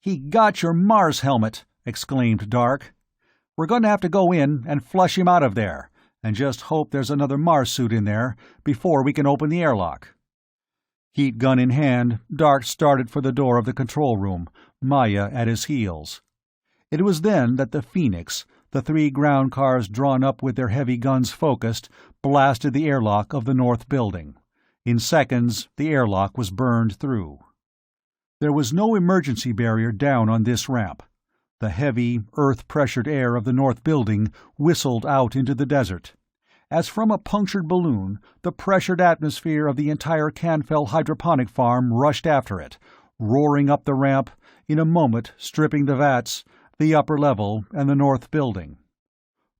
"He got your Mars helmet!" exclaimed Dark. "We're going to have to go in and flush him out of there, and just hope there's another Mars suit in there before we can open the airlock." Heat gun in hand, Dark started for the door of the control room, Maya at his heels. It was then that the Phoenix, the 3 ground cars drawn up with their heavy guns focused, blasted the airlock of the north building. In seconds, the airlock was burned through. There was no emergency barrier down on this ramp. The heavy, earth-pressured air of the north building whistled out into the desert. As from a punctured balloon, the pressured atmosphere of the entire Canfell hydroponic farm rushed after it, roaring up the ramp, in a moment stripping the vats, the upper level, and the north building.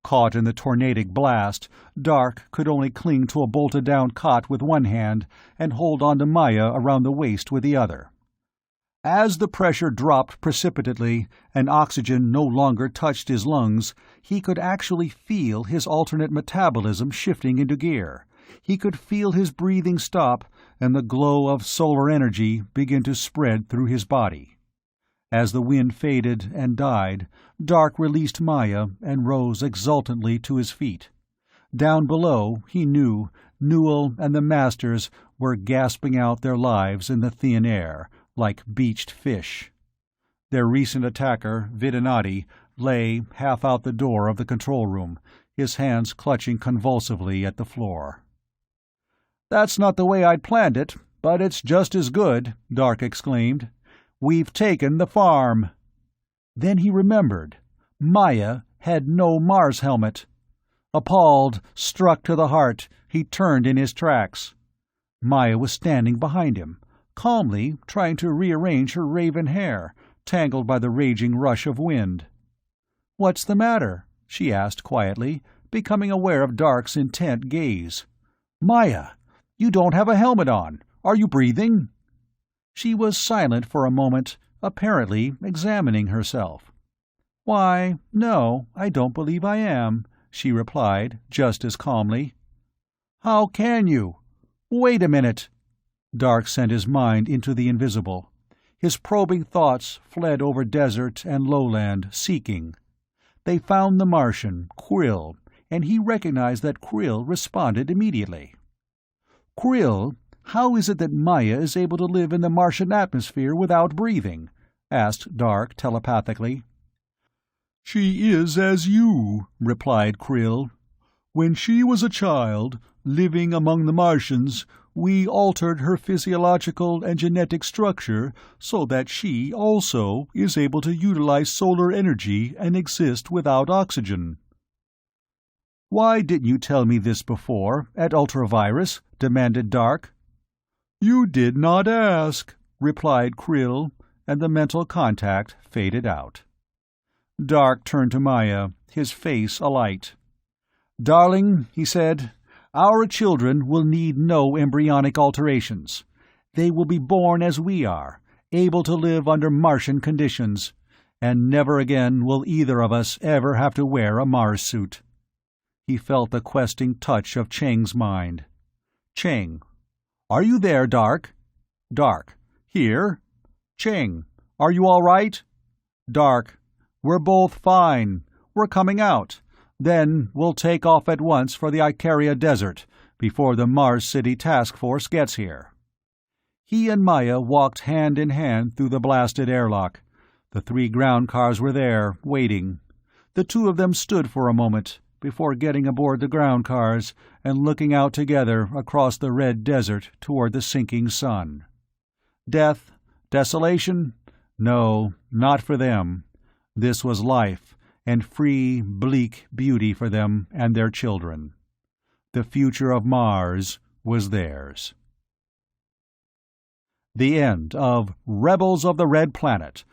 Caught in the tornadic blast, Dark could only cling to a bolted-down cot with one hand and hold on to Maya around the waist with the other. As the pressure dropped precipitately and oxygen no longer touched his lungs, he could actually feel his alternate metabolism shifting into gear. He could feel his breathing stop and the glow of solar energy begin to spread through his body. As the wind faded and died, Dark released Maya and rose exultantly to his feet. Down below, he knew, Newell and the Masters were gasping out their lives in the thin air, like beached fish. Their recent attacker, Vidinati, lay half out the door of the control room, his hands clutching convulsively at the floor. "That's not the way I'd planned it, but it's just as good," Dark exclaimed. "We've taken the farm." Then he remembered. Maya had no Mars helmet. Appalled, struck to the heart, he turned in his tracks. Maya was standing behind him, calmly trying to rearrange her raven hair, tangled by the raging rush of wind. "What's the matter?" she asked quietly, becoming aware of Dark's intent gaze. "Maya, you don't have a helmet on. Are you breathing?" She was silent for a moment, apparently examining herself. "Why, no, I don't believe I am," she replied, just as calmly. "How can you? Wait a minute." Dark sent his mind into the invisible. His probing thoughts fled over desert and lowland, seeking. They found the Martian, Krill, and he recognized that Krill responded immediately. "Krill, how is it that Maya is able to live in the Martian atmosphere without breathing?" asked Dark telepathically. "She is as you," replied Krill. "When she was a child, living among the Martians, we altered her physiological and genetic structure so that she, also, is able to utilize solar energy and exist without oxygen." "Why didn't you tell me this before, at Ultravirus?" demanded Dark. "You did not ask," replied Krill, and the mental contact faded out. Dark turned to Maya, his face alight. "Darling," he said, "our children will need no embryonic alterations. They will be born as we are, able to live under Martian conditions, and never again will either of us ever have to wear a Mars suit." He felt the questing touch of Cheng's mind. "Cheng. Are you there, Dark? Dark. Here? Cheng. Are you all right? Dark. We're both fine. We're coming out. Then we'll take off at once for the Icaria Desert, before the Mars City Task Force gets here." He and Maya walked hand in hand through the blasted airlock. The 3 ground cars were there, waiting. The two of them stood for a moment, before getting aboard the ground cars and looking out together across the red desert toward the sinking sun. Death? Desolation? No, not for them. This was life, and free, bleak beauty for them and their children. The future of Mars was theirs. The end of Rebels of the Red Planet